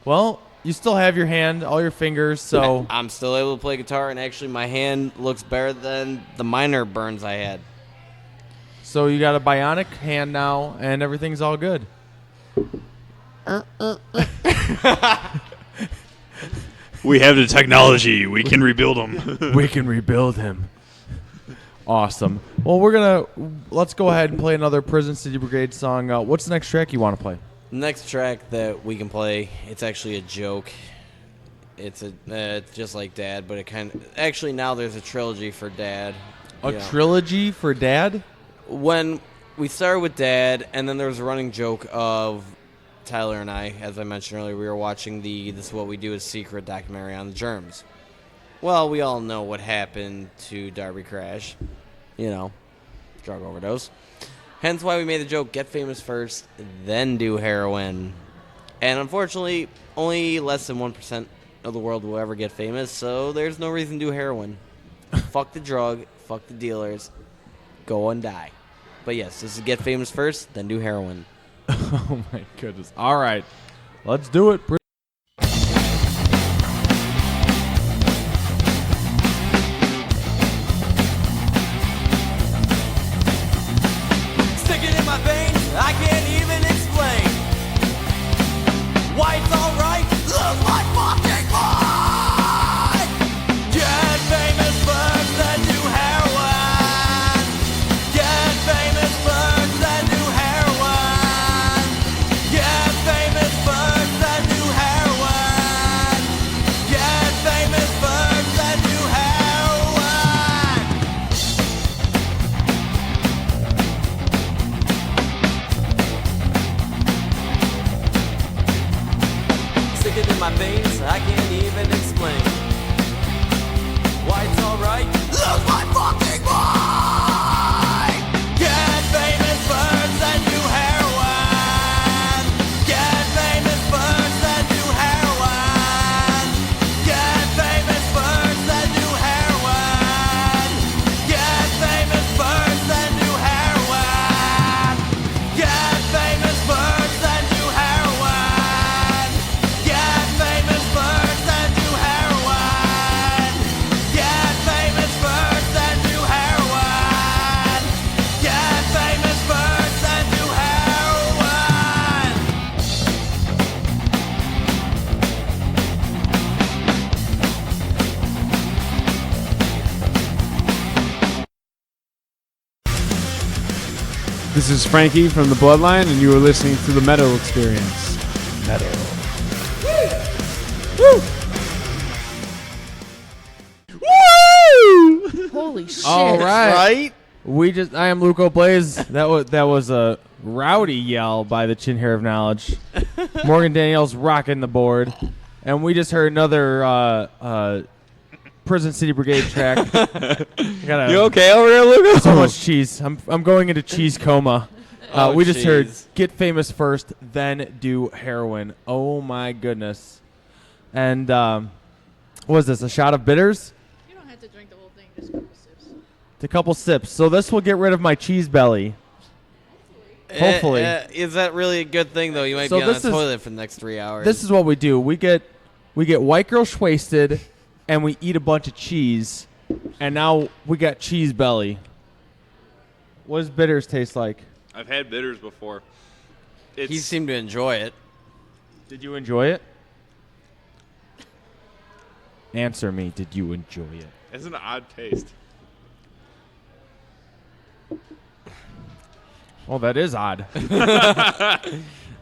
Well, you still have your hand, all your fingers, so... I'm still able to play guitar, and actually my hand looks better than the minor burns I had. So you got a bionic hand now, and everything's all good. We have the technology. We can rebuild him. We can rebuild him. Awesome. Well, let's go ahead and play another Prison City Brigade song. What's the next track you want to play? The next track that we can play, it's actually a joke. It's just like Dad, but actually now there's a trilogy for Dad. A trilogy for Dad? When we started with Dad, and then there was a running joke of Tyler and I, as I mentioned earlier, we were watching This Is What We Do Is Secret documentary on the germs. Well, we all know what happened to Darby Crash. Drug overdose. Hence why we made the joke, get famous first, then do heroin. And unfortunately, only less than 1% of the world will ever get famous, so there's no reason to do heroin. Fuck the drug, fuck the dealers, go and die. But yes, this is get famous first, then do heroin. Oh my goodness. All right. Let's do it. Stick it in my veins, I can't even explain why it's alright. Lose my fucking mind. Get famous first, then do heroin. Get famous first, then do heroin. Get famous first, then do heroin. ticking in my veins, I can't even explain why it's alright. Lose my fucking mind! Get famous first, then do heroin. Get famous first, then do heroin. Get famous first, then do heroin. Get famous first, then do heroin. Get famous first, then do heroin. Get famous first, then do heroin. Get famous first, then do heroin. Get famous first, then do heroin. This is Frankie from the Bloodline, and you are listening to the Metal Experience. Metal. Holy shit. All right. Right? I am Luco Blaze. That was a rowdy yell by the Chin Hair of Knowledge. Morgan Daniels rocking the board. And we just heard another Prison City Brigade track. You okay over there, Luco? So much cheese. I'm going into cheese coma. We just heard Get Famous First, then Do Heroin. Oh my goodness. And what was this, a shot of bitters? You don't have to drink the whole thing, just a couple sips. A couple sips. So this will get rid of my cheese belly. Hopefully. Is that really a good thing, though? You might So be on the this is- toilet for the next 3 hours. This is what we do. We get white girl wasted, and we eat a bunch of cheese, and now we got cheese belly. What does bitters taste like? I've had bitters before. He seemed to enjoy it. Did you enjoy it? Answer me. Did you enjoy it? It's an odd taste. Oh, that is odd.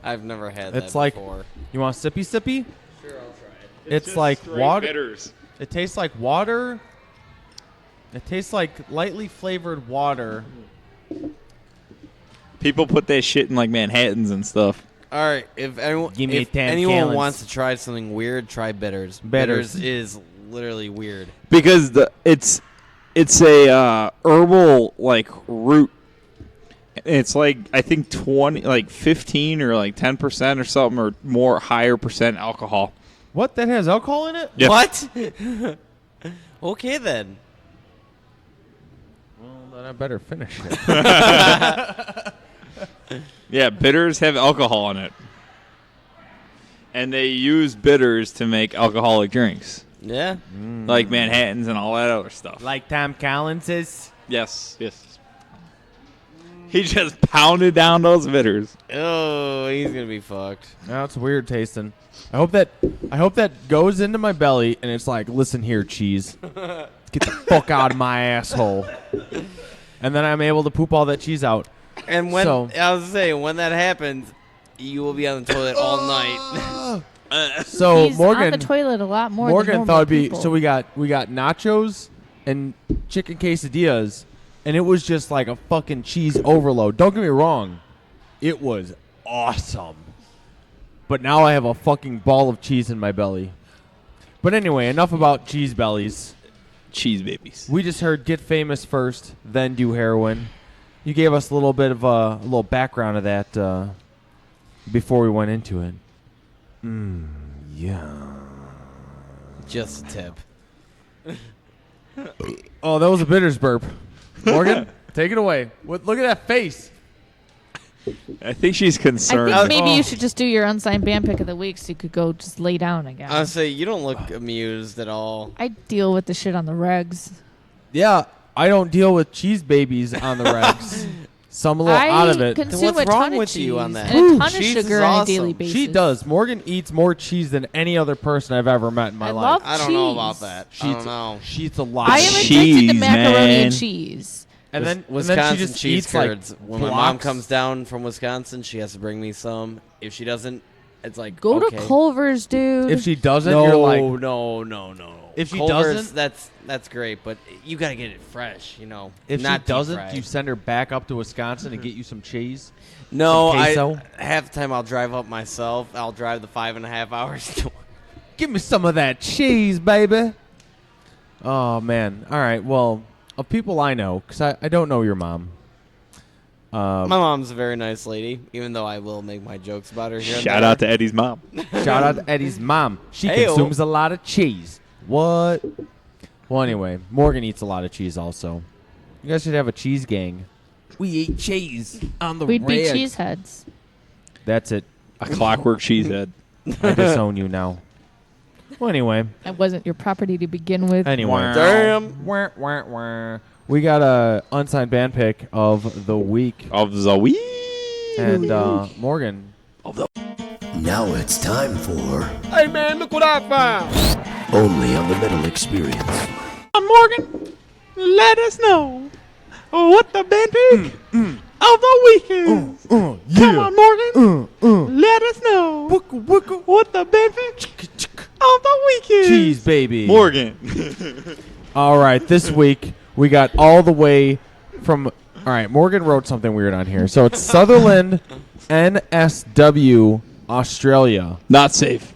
I've never had It's that like, before. you want sippy sippy? Sure, I'll try it. It's just like straight water. bitters. It tastes like water. It tastes like lightly flavored water. People put that shit in like Manhattans and stuff. All right, if anyone, Give me if 10 anyone gallons. wants to try something weird, try bitters. Bitters. Is literally weird. Because it's a herbal like root. It's like I think 15 or like 10% or something or more higher percent alcohol. What? That has alcohol in it? Yep. What? Okay then. Well, then I better finish it. Yeah, bitters have alcohol in it. And they use bitters to make alcoholic drinks. Yeah. Like Manhattans and all that other stuff. Like Tom Collins's? Yes. He just pounded down those bitters. Oh, he's gonna be fucked. No, it's weird tasting. I hope that goes into my belly and it's like, listen here, cheese. Get the fuck out of my asshole. And then I'm able to poop all that cheese out. And when So- I was saying when that happens, you will be on the toilet all night. So He's Morgan on the toilet a lot more Morgan than thought it'd be people. so we got nachos and chicken quesadillas, and it was just like a fucking cheese overload. Don't get me wrong, it was awesome. But now I have a fucking ball of cheese in my belly. But anyway, enough about cheese bellies. Cheese babies. We just heard Get Famous First, then Do Heroin. You gave us a little bit of a little background of that before we went into it. Yeah. Just a tip. Oh, that was a bitters burp. Morgan, take it away. Look at that face. I think she's I concerned. think maybe you should just do your unsigned band pick of the week so you could go just lay down again. I say you don't look amused at all. I deal with the shit on the regs. Yeah, I don't deal with cheese babies on the regs. So I'm a little out of it. Consume What's a wrong ton of with cheese you on that? and a ton of Cheese is sugar on a awesome. daily basis. She does. Morgan eats more cheese than any other person I've ever met in my I life. love I don't know cheese. about that. She I eats, don't know. she eats a lot. I of am cheese. addicted to Cheese, macaroni man. and cheese. And then Wisconsin she just cheese eats curds. like When my mom blocks. comes down from Wisconsin, she has to bring me some. If she doesn't, it's like Go okay. to Culver's, dude. If she doesn't, No, you're like, no. If she Culver's, doesn't- that's great, but you gotta get it fresh. You know, if not she doesn't, deep-fried. do you send her back up to Wisconsin and get you some cheese? No, some queso? half the time I'll drive up myself. I'll drive the 5.5 hours Give me some of that cheese, baby. Oh, man. All right. Well, of people I know, because I don't know your mom. My mom's a very nice lady, even though I will make my jokes about her here and Shout there. out to Eddie's mom. Shout out to Eddie's mom. She Hey-o. consumes a lot of cheese. What? Well, anyway, Morgan eats a lot of cheese also. You guys should have a cheese gang. We eat cheese on the We'd be red. cheeseheads. That's it. A clockwork cheesehead. I disown you now. Well, anyway. That wasn't your property to begin with. Anyway. Damn. We got a unsigned band pick of the week. Of the week. And Morgan. Now it's time for Hey, man, look what I found. Only on the Metal Experience. Morgan, let us know what the band pick of the week is. Come on, Morgan. Let us know what the band pick of the week is. Cheese, baby. Morgan. All right, this week we got all the way from... All right, Morgan wrote something weird on here. So it's Sutherland, NSW, Australia. Not safe.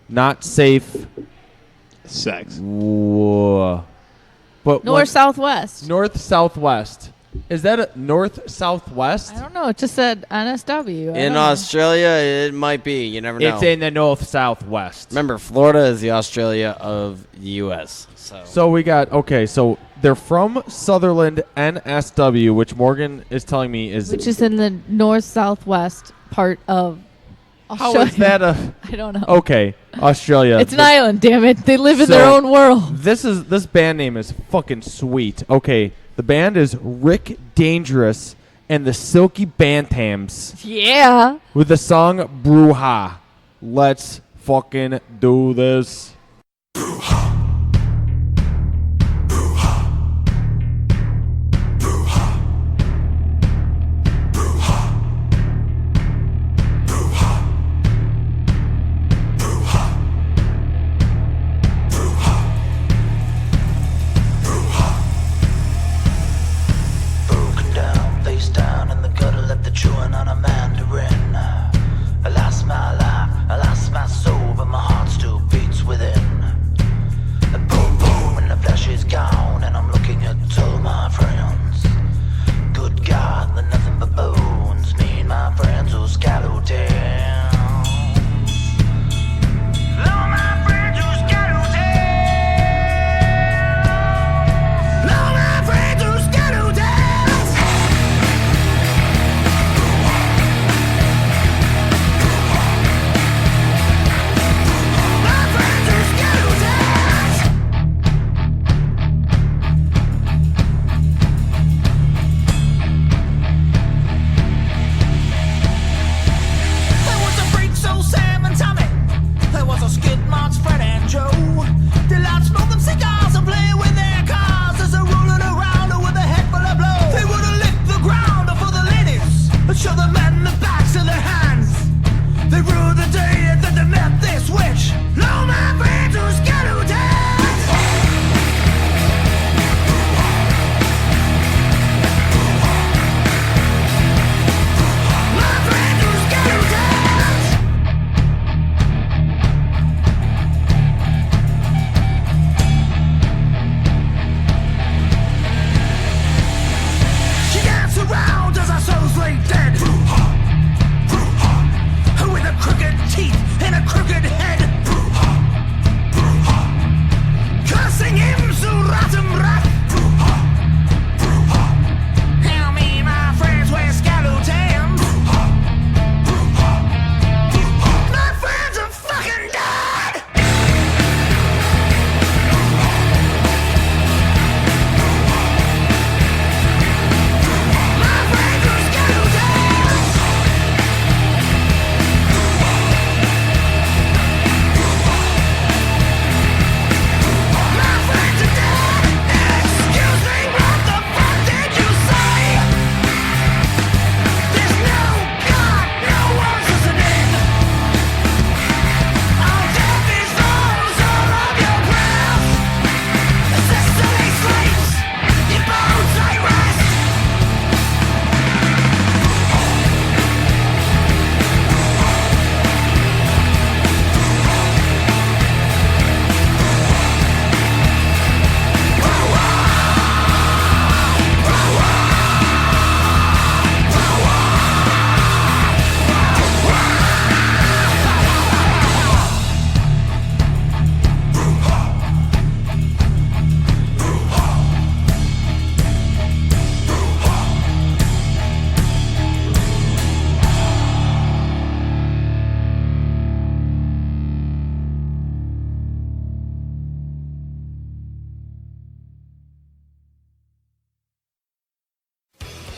Not safe. Sex. Whoa. But North Southwest. North Southwest. Is that a North Southwest? I don't know. It just said NSW. I In don't know. Australia, it might be. You never know. It's in the North Southwest. Remember, Florida is the Australia of the U.S. So we got, okay, so they're from Sutherland, NSW, which Morgan is telling me is... Which is in the North Southwest part of Australia. How is that a... I don't know. Okay, Australia. It's an island, damn it. They live in their own world. This band name is fucking sweet. Okay, the band is Rick Dangerous and the Silky Bantams Yeah. with the song Bruja. Let's fucking do this. Chewing on a mandarin. I lost my life, I lost my soul, but my heart still beats within.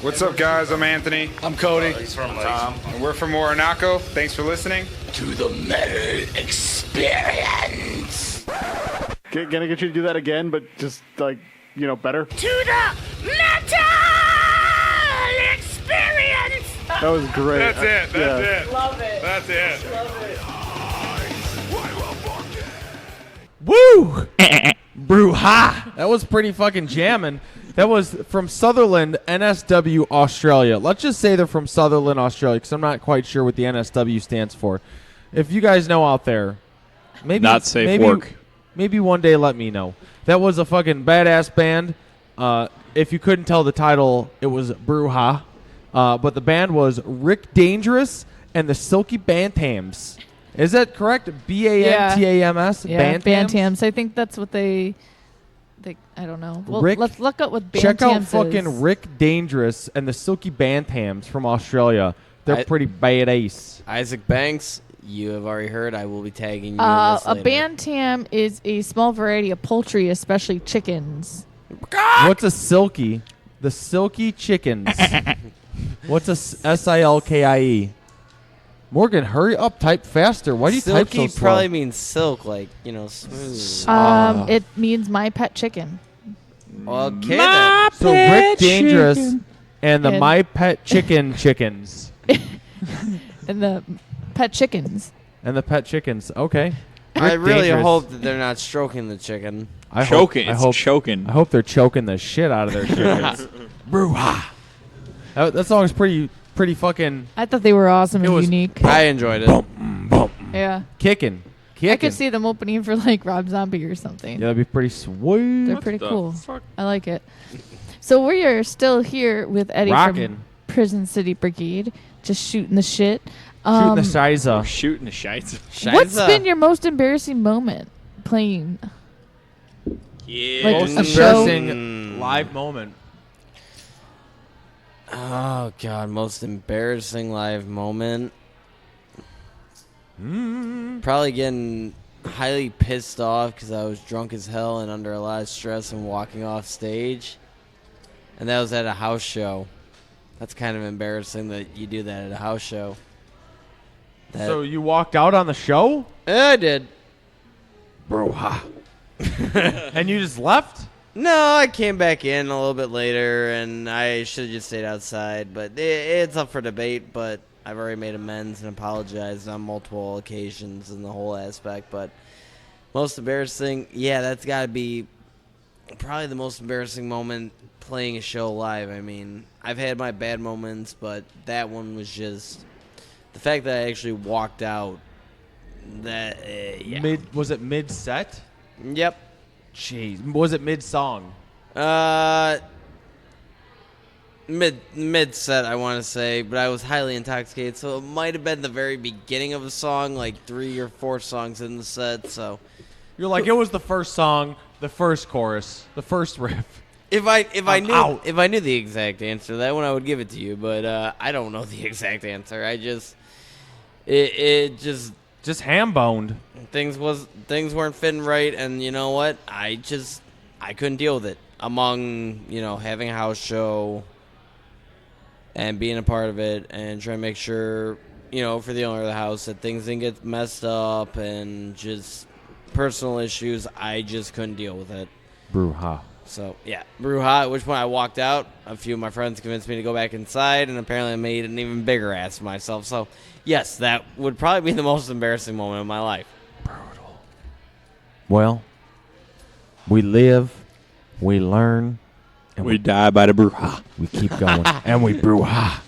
What's up, guys? I'm Anthony. I'm Cody. He's from Tom. And we're from Orinoco. Thanks for listening to the Metal Experience. Gonna get you to do that again, but just like, better. To the Metal Experience. That was great. That's it. That's it. Love it. That's it. Love it. Woo! Brouhaha! That was pretty fucking jamming. That was from Sutherland, NSW, Australia. Let's just say they're from Sutherland, Australia, because I'm not quite sure what the NSW stands for. If you guys know out there, Not safe work. Maybe one day let me know. That was a fucking badass band. If you couldn't tell the title, it was Brouhaha. But the band was Rick Dangerous and the Silky Bantams. Is that correct? Bantams? Yeah, Bantams. I think that's what they I don't know. Well, let's look up what Bantams check out is. fucking Rick Dangerous and the Silky Bantams from Australia. They're pretty badass. Isaac Banks, you have already heard. I will be tagging you in this A later. bantam is a small variety of poultry, especially chickens. What's a silky? The silky chickens. What's a SILKIE? Morgan, hurry up. Type faster. Why do you type so Silky slow? probably means silk, like, smooth. It means my pet chicken. Okay, then. So Rick Dangerous and the And- My Pet chickens. And the pet chickens. And the pet chickens. Okay. I Rick really Dangerous. hope that they're not stroking the chicken. I Choking. Hope, It's I hope, choking. I hope they're choking the shit out of their chickens. Brouhaha. That song is pretty fucking I thought they were awesome and unique. I enjoyed it. Yeah. kicking. I could see them opening for like Rob Zombie or something. Yeah, that'd be pretty sweet. They're pretty cool. I like it. So we are still here with Eddie Rockin'. from Prison City Brigade, just shooting the shit. Shooting the shiza. Shooting the shites. What's been your most embarrassing moment playing? Yeah. Like Most a show? embarrassing live moment. Oh, God. Most embarrassing live moment. Probably getting highly pissed off because I was drunk as hell and under a lot of stress and walking off stage. And that was at a house show. That's kind of embarrassing that you do that at a house show. So you walked out on the show? Yeah, I did. Brouhaha. And you just left? No, I came back in a little bit later, and I should have just stayed outside. But it's up for debate, but I've already made amends and apologized on multiple occasions in the whole aspect. But most embarrassing, yeah, that's got to be probably the most embarrassing moment playing a show live. I mean, I've had my bad moments, but that one was just the fact that I actually walked out. That yeah. Was it mid-set? Yep. Jeez. Was it mid-song? Mid set, I want to say, but I was highly intoxicated, so it might have been the very beginning of a song, like 3 or 4 songs in the set. So You're like, it was the first song, the first chorus, the first riff. if I out. knew the exact answer to that one, I would give it to you. But I don't know the exact answer. I just just ham-boned. Things weren't fitting right, and you know what? I couldn't deal with it. Among having a house show and being a part of it and trying to make sure for the owner of the house that things didn't get messed up and just personal issues, I just couldn't deal with it. Brouhaha. So yeah, brouhaha. At which point I walked out. A few of my friends convinced me to go back inside, and apparently I made an even bigger ass of myself. So yes, that would probably be the most embarrassing moment of my life. Well, we live, we learn, and we die by the brouhaha. We keep going, and we brouhaha.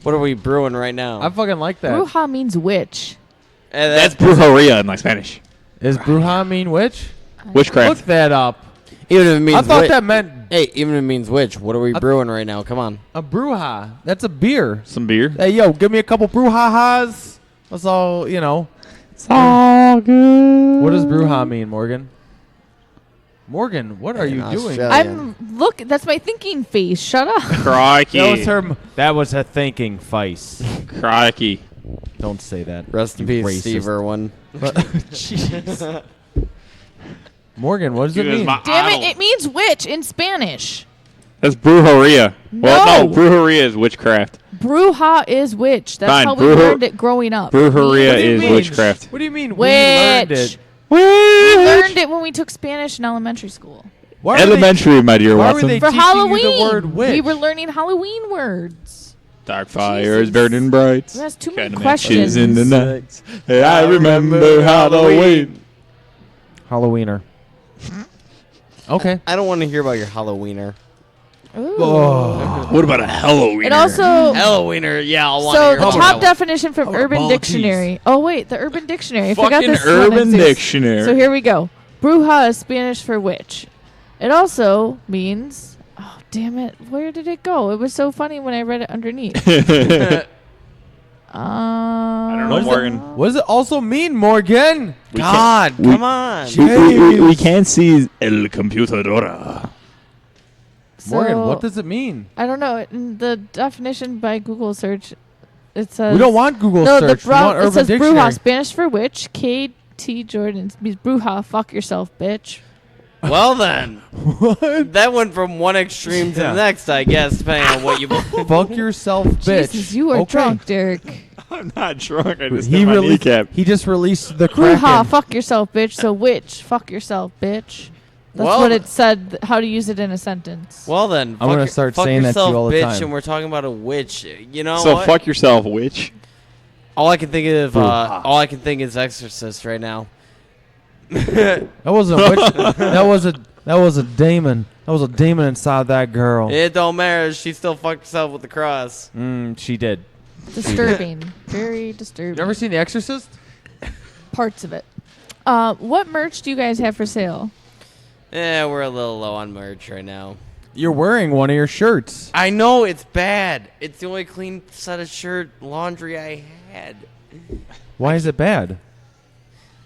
What are we brewing right now? I fucking like that. Bruja means witch. That's brujeria in like Spanish. Is bruja mean witch? Witchcraft. Look that up. Even if it means I thought that meant Hey, even if it means witch, what are we brewing right now? Come on. a bruja. That's a beer. Some beer. Hey, yo, give me a couple brouhaha's. That's all, It's all good. What does bruja mean, Morgan? Morgan, what are you doing? That's my thinking face. Shut up. Crikey. That was her thinking face. Crikey. Don't say that. Rest in you peace, Steve Irwin. Jeez. Morgan, what does it mean? Damn it, it means witch in Spanish. That's brujeria. Well, No. no, brujeria is witchcraft. Bruja is witch. That's Fine, how we learned it growing up. Brujeria What do you is mean? witchcraft. What do you mean we learned Witch. it? We learned it when we took Spanish in elementary school. Why were Elementary, my dear Why were Watson. they For teaching Halloween. you the word witch? We were learning Halloween words. Dark fires burning bright. That's too many Kind of questions. matches in the night. Hey, I remember Halloween. Halloweener. Okay. I don't want to hear about your Halloweener. Ooh. What about a Halloweener? And also, Halloweener, yeah, I'll want to so hear the about top that. definition from How about Urban ball Dictionary. Oh wait, the Urban Dictionary. I forgot Fucking this one Urban exists. Dictionary. So here we go. Bruja is Spanish for witch. It also means. Oh damn it! Where did it go? It was so funny when I read it underneath. I don't know, Morgan. What does it also mean, Morgan? God, come on. We can't see El Computadora. Morgan, So, what does it mean? I don't know. In the definition by Google search, it says We don't want Google no. search. The We want it Urban says Dictionary. Bruja, Spanish for witch. K.T. Jordan means Bruja. Fuck yourself, bitch. Well then, that went from one extreme to Yeah. the next, I guess, depending on what you believe. Fuck yourself, bitch. Jesus, you are Okay. drunk, Derek. I'm not drunk. I just He hit my released. kneecap. He just released the Bruja, Kraken. fuck yourself, bitch. So witch, fuck yourself, bitch. That's Well- what it said. How to use it in a sentence. Well then, I'm gonna start fuck saying that to you yourself, all the bitch, time. and we're talking about a witch. You know So what? fuck yourself, witch. All I can think of, Bruja. all I can think is Exorcist right now. That wasn't a witch. That was a demon. That was a demon inside that girl. It don't matter. She still fucked herself with the cross. She did. Disturbing. Very disturbing. You ever seen The Exorcist? Parts of it. What merch do you guys have for sale? Yeah, we're a little low on merch right now. You're wearing one of your shirts. I know it's bad. It's the only clean set of shirt laundry I had. Why is it bad?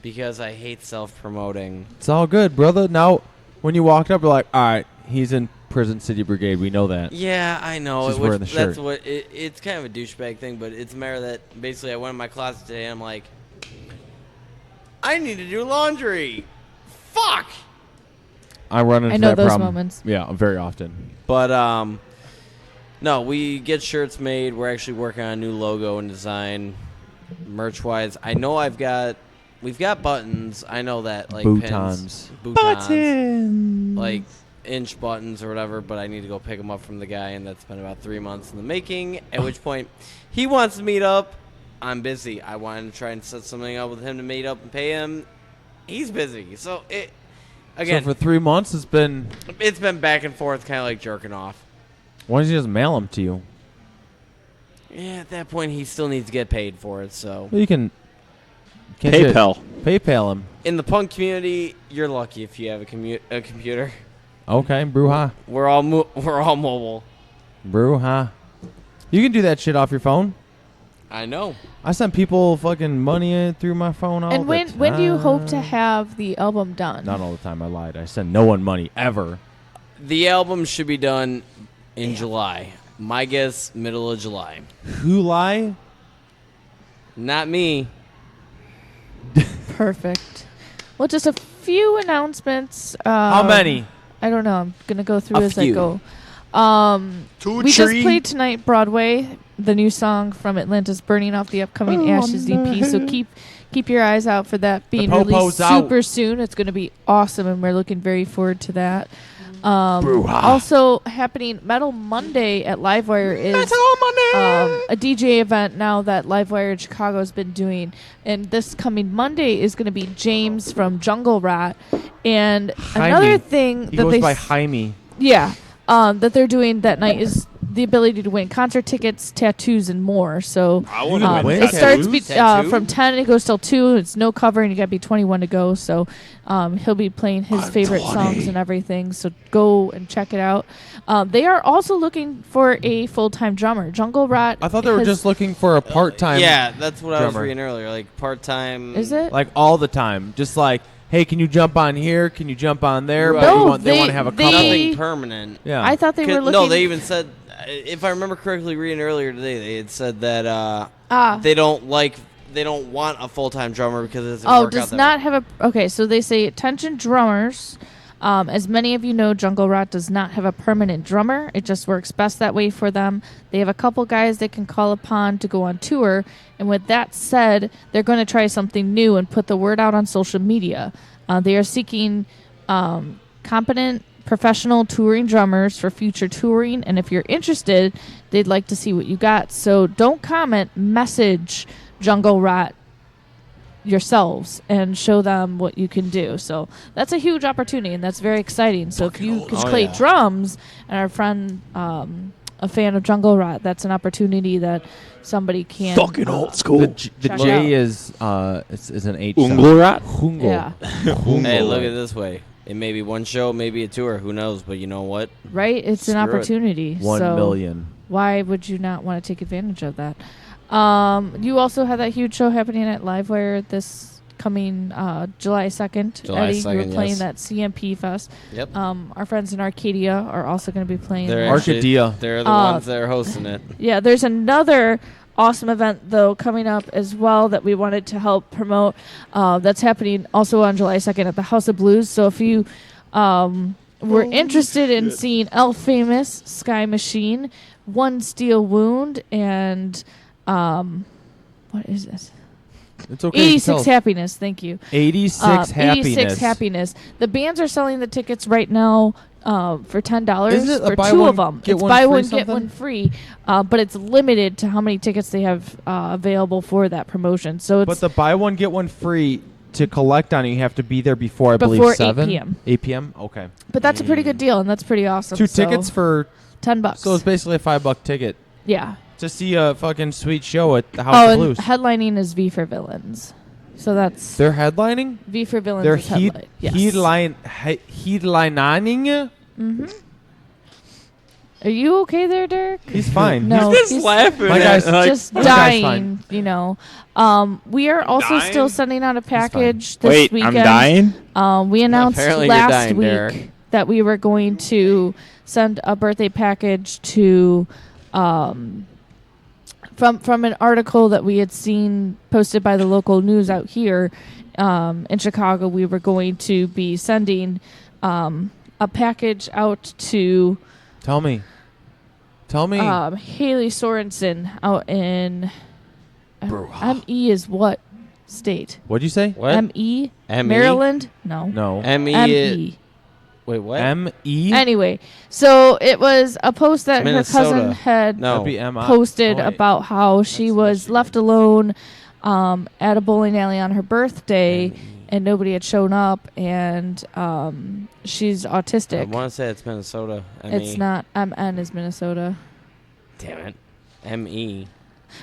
Because I hate self-promoting. It's all good, brother. Now, when you walked up, you're like, all right, he's in Prison City Brigade. We know that. Yeah, I know. Just wearing the That's shirt. what it's kind of a douchebag thing, but it's a matter that basically I went in my closet today and I'm like, I need to do laundry. Fuck. I run into I know that those problem. moments. Yeah, very often. But no, we get shirts made. We're actually working on a new logo and design, merch-wise. I know we've got buttons. I know that, like Boutons. pins, buttons, like inch buttons or whatever. But I need to go pick them up from the guy, and that's been about 3 months in the making. At which point, he wants to meet up. I'm busy. I wanted to try and set something up with him to meet up and pay him. He's busy, so it. Again, So for 3 months, it's been. it's been back and forth, kind of like jerking off. Why don't you just mail them to you? Yeah, at that point, he still needs to get paid for it, so. Well, you can. PayPal. PayPal him. In the punk community, you're lucky if you have a computer. Okay, Bruja. We're all mobile. Bruja. You can do that shit off your phone. I know. I send people fucking money in through my phone all And the time. when do you hope to have the album done? Not all the time. I lied. I send no one money ever. The album should be done in July. My guess, middle of July. Who lie? Not me. Perfect. Well, just a few announcements. How many? I don't know. I'm gonna go through A as few. I go. We just played tonight Broadway, the new song from Atlantis, "Burning Off the upcoming Ashes EP. So keep your eyes out for that being popo's released out. super soon. It's gonna be awesome, and we're looking very forward to that. Also happening Metal Monday at Livewire is a DJ event now that Livewire in Chicago has been doing, and this coming Monday is going to be James from Jungle Rat. And another thing He that goes they by Jaime. that they're doing that night is the ability to win concert tickets, tattoos, and more. So I wanna win it starts Tattoo? from 10 and it goes till 2. It's no cover and you got to be 21 to go. So he'll be playing his favorite songs and everything. So go and check it out. They are also looking for a full-time drummer. Jungle Rat. I thought they were just looking for a part-time. Yeah, that's what I was drummer. reading earlier. Like part-time. Is it? Like all the time. Just like, hey, can you jump on here? Can you jump on there? Right. But No, they want to have a couple. Nothing permanent. Yeah. I thought they were looking. No, they even said, if I remember correctly, reading earlier today, they had said that they don't want a full-time drummer because it doesn't work out does that not have a. Okay, so they say attention drummers. As many of you know, Jungle Rot does not have a permanent drummer. It just works best that way for them. They have a couple guys they can call upon to go on tour. And with that said, they're going to try something new and put the word out on social media. They are seeking competent professional touring drummers for future touring. And if you're interested, they'd like to see what you got. So don't comment, message Jungle Rot yourselves and show them what you can do. So that's a huge opportunity, and that's very exciting. So if you can play drums and are a friend, a fan of Jungle Rot, that's an opportunity that somebody can Fucking old school. The check J out. is an H. Ungulrat? Hungle. Yeah. Hey, look at it this way. It may be one show, maybe a tour. Who knows? But you know what? Right? It's an Screw it. opportunity. 1 so million. why would you not want to take advantage of that? You also have that huge show happening at Livewire this coming July 2nd. July Eddie, you 2nd, were playing yes. that CMP Fest. Yep. Our friends in Arcadia are also going to be playing They're that. Arcadia. They're the ones that are hosting it. Yeah, there's another awesome event, though, coming up as well that we wanted to help promote. That's happening also on July 2nd at the House of Blues. So if you were interested in seeing Elf Famous, Sky Machine, One Steel Wound, and what is this? It's okay. 86 Happiness, thank you. 86 Happiness. 86 Happiness. The bands are selling the tickets right now for $10 Is it a for buy two one, of them. get It's one buy free one, get something? one free, but it's limited to how many tickets they have available for that promotion. So it's But the buy one, get one free to collect on it, you have to be there before, I Before believe, 8 7? p.m. 8 p.m.? Okay. but that's a pretty good deal, and that's pretty awesome. 2 So, tickets for... $10. So it's basically a $5 ticket Yeah. to see a fucking sweet show at the House Oh, of and Blues. headlining is V for Villains. So that's They're headlining? V for Villains They're is headline. Yes. headlining? Mm-hmm. Are you okay there, Derek? He's fine. No, He's just laughing. My guy's just my guy's dying, fine. you know. We are also Dying? still sending out a package this Wait, weekend. I'm dying? We announced Apparently you're last dying, week Derek. that we were going to send a birthday package to from an article that we had seen posted by the local news out here in Chicago. We were going to be sending a package out to Tell me. Haley Sorensen out in ME is what state? What'd you say? What? ME? ME? Maryland? No. No. ME. ME. Wait, what? M-E? Anyway, so it was a post that Minnesota. her cousin had No. That'd be M-I. posted Oh, wait. about how she was left alone at a bowling alley on her birthday, and nobody had shown up, and she's I autistic. want to say it's Minnesota. It's not. MN is Minnesota. Damn it. ME.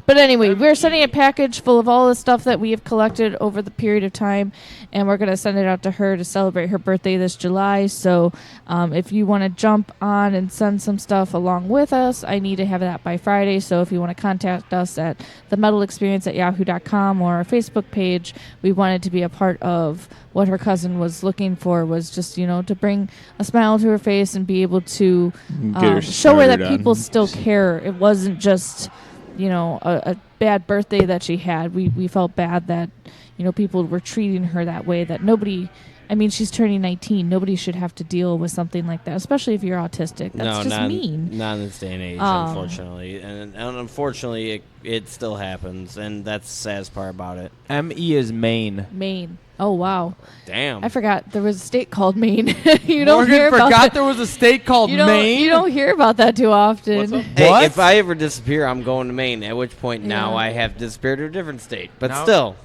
But anyway, we're sending a package full of all the stuff that we have collected over the period of time, and we're going to send it out to her to celebrate her birthday this July. So if you want to jump on and send some stuff along with us, I need to have that by Friday. So if you want to contact us at themetalexperience@yahoo.com or our Facebook page, we wanted to be a part of what her cousin was looking for, was just, you know, to bring a smile to her face and be able to Get her show her that started on- people still care. It wasn't just, you know, a bad birthday that she had. We felt bad that, you know, people were treating her that way, that nobody, I mean, she's turning 19. Nobody should have to deal with something like that, especially if you're autistic. That's just mean. Not in this day and age, unfortunately. And unfortunately, it still happens, and that's the saddest part about it. M-E is Maine. Maine. Oh, wow. Damn. I forgot there was a state called Maine. You don't Morgan hear about forgot that. there was a state called Maine? You don't hear about that too often. Hey, What? if I ever disappear, I'm going to Maine, at which point now Yeah. I have disappeared to a different state. But Now- still.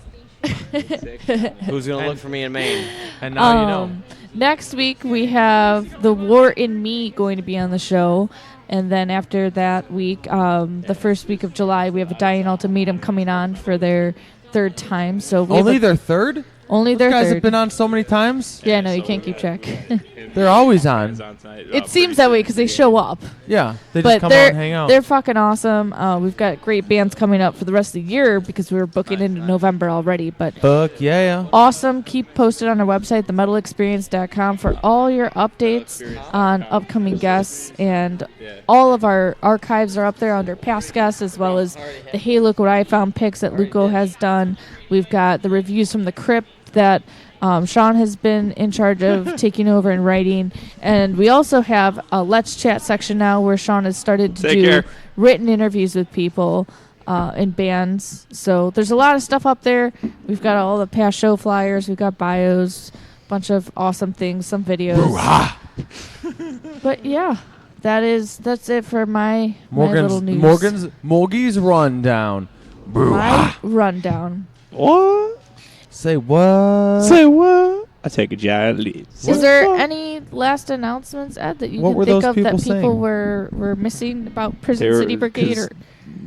Who's going to look for me in Maine? And now you know. Next week, we have The War in Me going to be on the show. And then after that week, the first week of July, we have a Dying Ultimatum coming on for their third time. So we Only have a- their third? Only Those their guys third. have been on so many times? Yeah, no, you can't keep track. They're always on. It seems that way because they show up. Yeah, they just But come they're out and hang out. they're fucking awesome. We've got great bands coming up for the rest of the year because we were booking into November already. But Fuck, yeah. awesome. Keep posted on our website, themetalexperience.com, for all your updates on upcoming guests. And all of our archives are up there under past guests, as well as the Hey Look What I Found picks that Luco has done. We've got the reviews from the Crypt that Sean has been in charge of taking over and writing, and we also have a Let's Chat section now where Sean has started to do written interviews with people in bands. So there's a lot of stuff up there. We've got all the past show flyers, we've got bios, a bunch of awesome things, some videos. But yeah, that's it for my little news. Morgie's rundown. My rundown. What? Say what? Say what? I take a giant leap. Is there any last announcements, Ed, that you What can were think those of that people people saying? were missing about Prison City Brigade? Or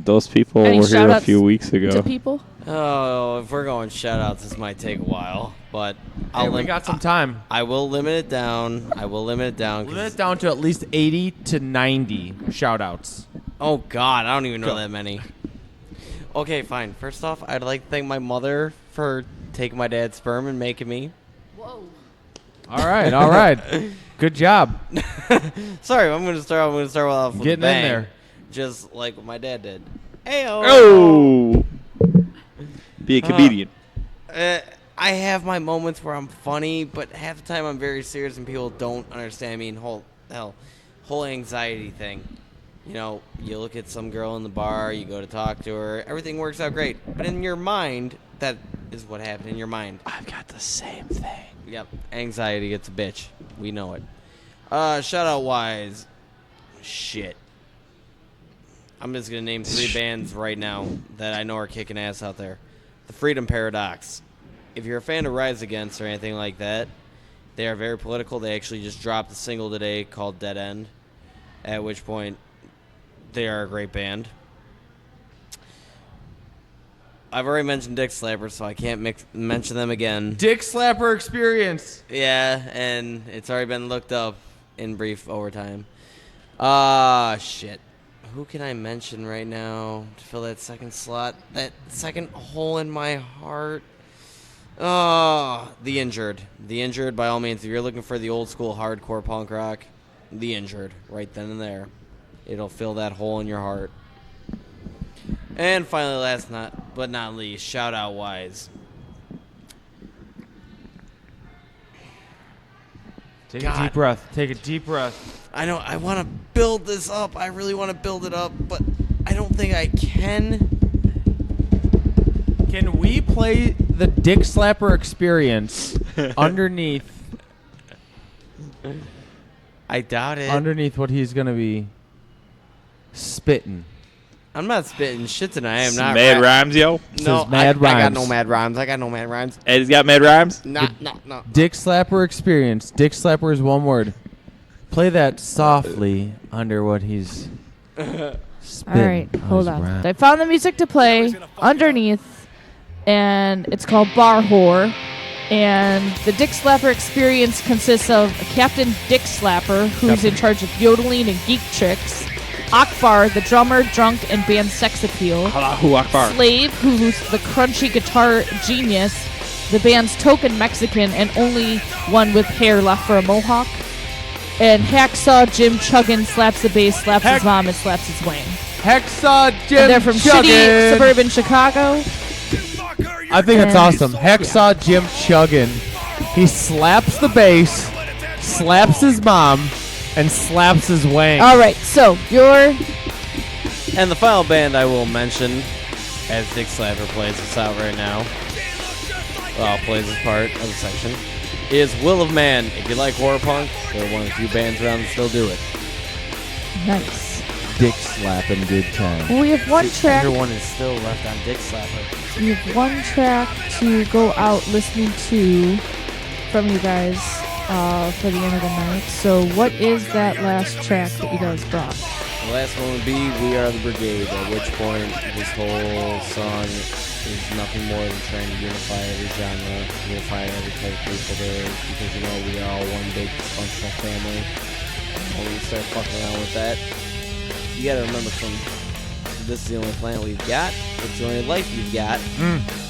Those people any were here a shout-outs few weeks to ago. people? Oh, if we're going shout-outs, this might take a while, but We got some time. I will limit it down. Limit it down to at least 80 to 90 shout-outs. Oh, God, I don't even know that many. Okay, fine. First off, I'd like to thank my mother for taking my dad's sperm and making me. Whoa. All right. Good job. Sorry, I'm gonna start off with Getting a bang, in there. just like what my dad did. Ayo. Oh! Be a comedian. I have my moments where I'm funny, but half the time I'm very serious and people don't understand me. And whole anxiety thing. You know, you look at some girl in the bar, you go to talk to her, everything works out great. But in your mind, that is what happened in your mind. I've got the same thing. Yep, anxiety gets a bitch. We know it. Shout out wise. Shit. I'm just going to name 3 bands right now that I know are kicking ass out there. The Freedom Paradox. If you're a fan of Rise Against or anything like that, they are very political. They actually just dropped a single today called Dead End, at which point they are a great band. I've already mentioned Dick Slapper, so I can't mention them again. Dick Slapper Experience. Yeah, and it's already been looked up in brief overtime. Shit. Who can I mention right now to fill that second slot? That second hole in my heart? The Injured. The Injured, by all means. If you're looking for the old school hardcore punk rock, The Injured, right then and there. It'll fill that hole in your heart. And finally, last but not least, shout out wise. Take a deep breath. Take a deep breath. I know, I want to build this up. I really want to build it up, but I don't think I can. Can we play the Dick Slapper Experience underneath? I doubt it. Underneath what he's going to be spitting. I'm not spitting shit tonight. I am not. Mad rhymes, yo. No, mad rhymes. I got no mad rhymes. Eddie's got mad rhymes? No. Dick Slapper Experience. Dick Slapper is one word. Play that softly under what he's spitting. All right, hold on. I found the music to play underneath, and it's called Bar Whore. And the Dick Slapper Experience consists of Captain Dick Slapper, who's in charge of yodeling and geek chicks. Akbar, the drummer, drunk, and band sex appeal. Allahu Akbar. Slave, who's the crunchy guitar genius, the band's token Mexican and only one with hair left for a mohawk. And Hacksaw Jim Chuggin slaps the bass, slaps his mom, and slaps his wang. Hacksaw Jim And they're from Chuggin. shitty suburban Chicago. I think it's awesome. Hacksaw Jim Chuggin. He slaps the bass, slaps his mom, and slaps his wang. All right, so you're... And the final band I will mention, as Dick Slapper plays this out right now, plays this part of the section, is Will of Man. If you like horror punk, they're one of the few bands around that still do it. Nice. Dick slapping good time. Well, we have one track. Everyone is still left on Dick Slapper. We have one track to go out listening to from you guys for the end of the night. So what is that last track that you guys brought? The last one would be We Are the Brigade, at which point this whole song is nothing more than trying to unify every genre, unify every type of people there is, because, you know, we are all one big dysfunctional family. And when we start fucking around with that, you gotta remember this is the only planet we've got, it's the only life you've got.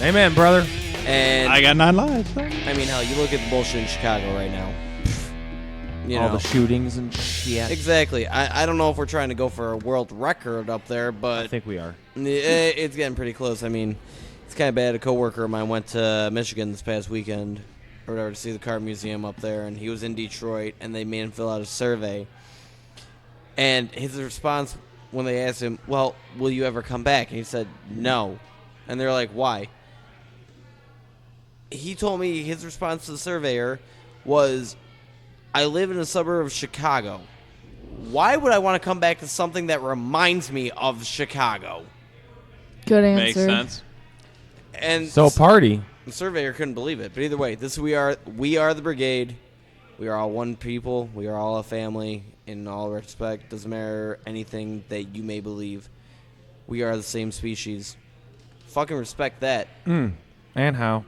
Amen, brother. And I got 9 lives. I mean, hell, you look at the bullshit in Chicago right now. You All know. the shootings and shit. Exactly. I don't know if we're trying to go for a world record up there, but I think we are. It's getting pretty close. I mean, it's kind of bad. A coworker of mine went to Michigan this past weekend, or whatever to see the car museum up there, and he was in Detroit, and they made him fill out a survey. And his response when they asked him, well, will you ever come back? And he said, no. And they're like, why? He told me his response to the surveyor was, I live in a suburb of Chicago. Why would I want to come back to something that reminds me of Chicago? Good answer. Makes sense. And So party. the surveyor couldn't believe it. But either way, we are the Brigade. We are all one people. We are all a family in all respect. Doesn't matter anything that you may believe. We are the same species. Fucking respect that. And how?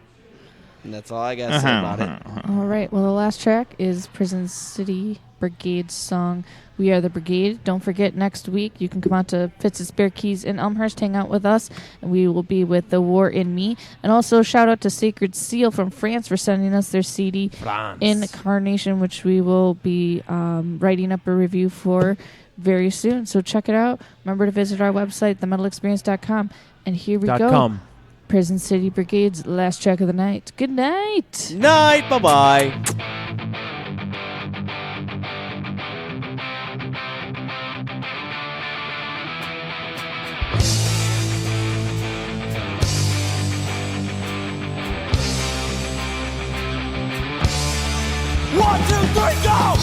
And that's all I got to say about it. All right. Well, the last track is Prison City Brigade's song, We Are the Brigade. Don't forget, next week you can come out to Fitz's Spare Keys in Elmhurst, hang out with us, and we will be with The War in Me. And also shout out to Sacred Seal from France for sending us their CD, Incarnation, which we will be writing up a review for very soon. So check it out. Remember to visit our website, themetalexperience.com. And here we go. .com. Prison City Brigade's last track of the night. Good night. Night. Bye-bye. One, two, three, go!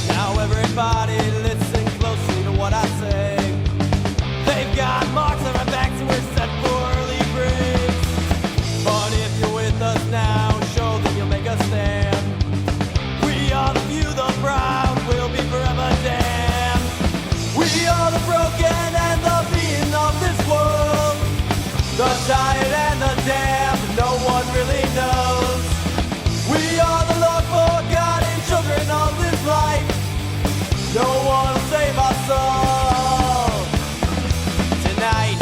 Now everybody listen closely to what I say. They've got marks on our backs and we're set for early graves. But if you're with us now, show that you'll make us stand. We are the few, the proud, will be forever damned. We are the broken and the beaten of this world. The tired and the damned, no one really knows. We are the Lord forgotten children of this life. No one will save our soul tonight.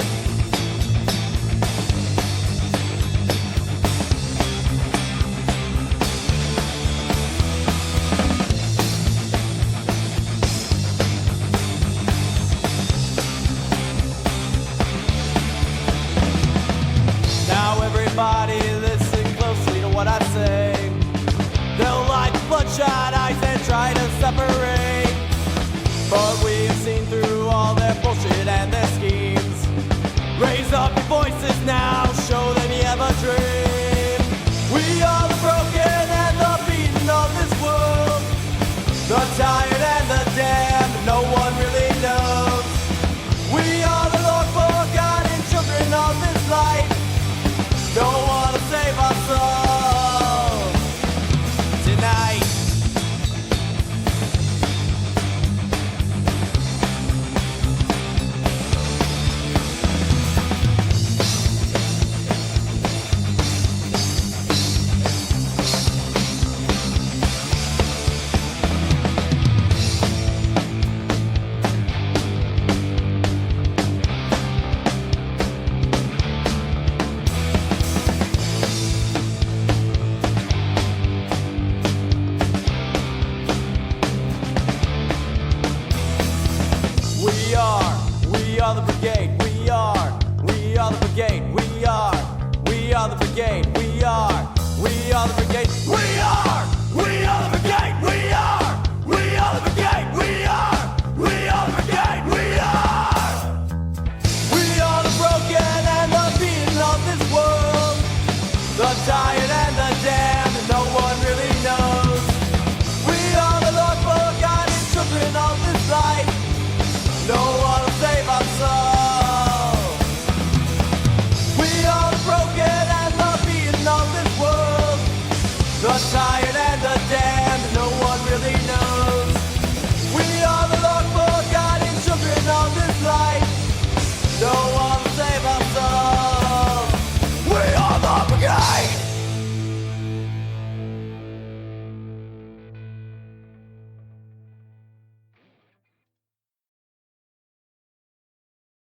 Now everybody listen closely to what I say. They'll like bloodshot eyes and try to separate. But we've seen through all their bullshit and their schemes. Raise up your voices now, show them you have a dream. We are the broken and the beaten of this world. The tired and the damned, no one really knows. We are the Lord forgotten children of this life. No one will save our soul tonight. We are the Brigade. We are the Brigade. We are the Brigade. We are the Brigade. We are the Brigade. We are the Brigade. We are the Brigade. We are the broken and the beaten of this world. The tired and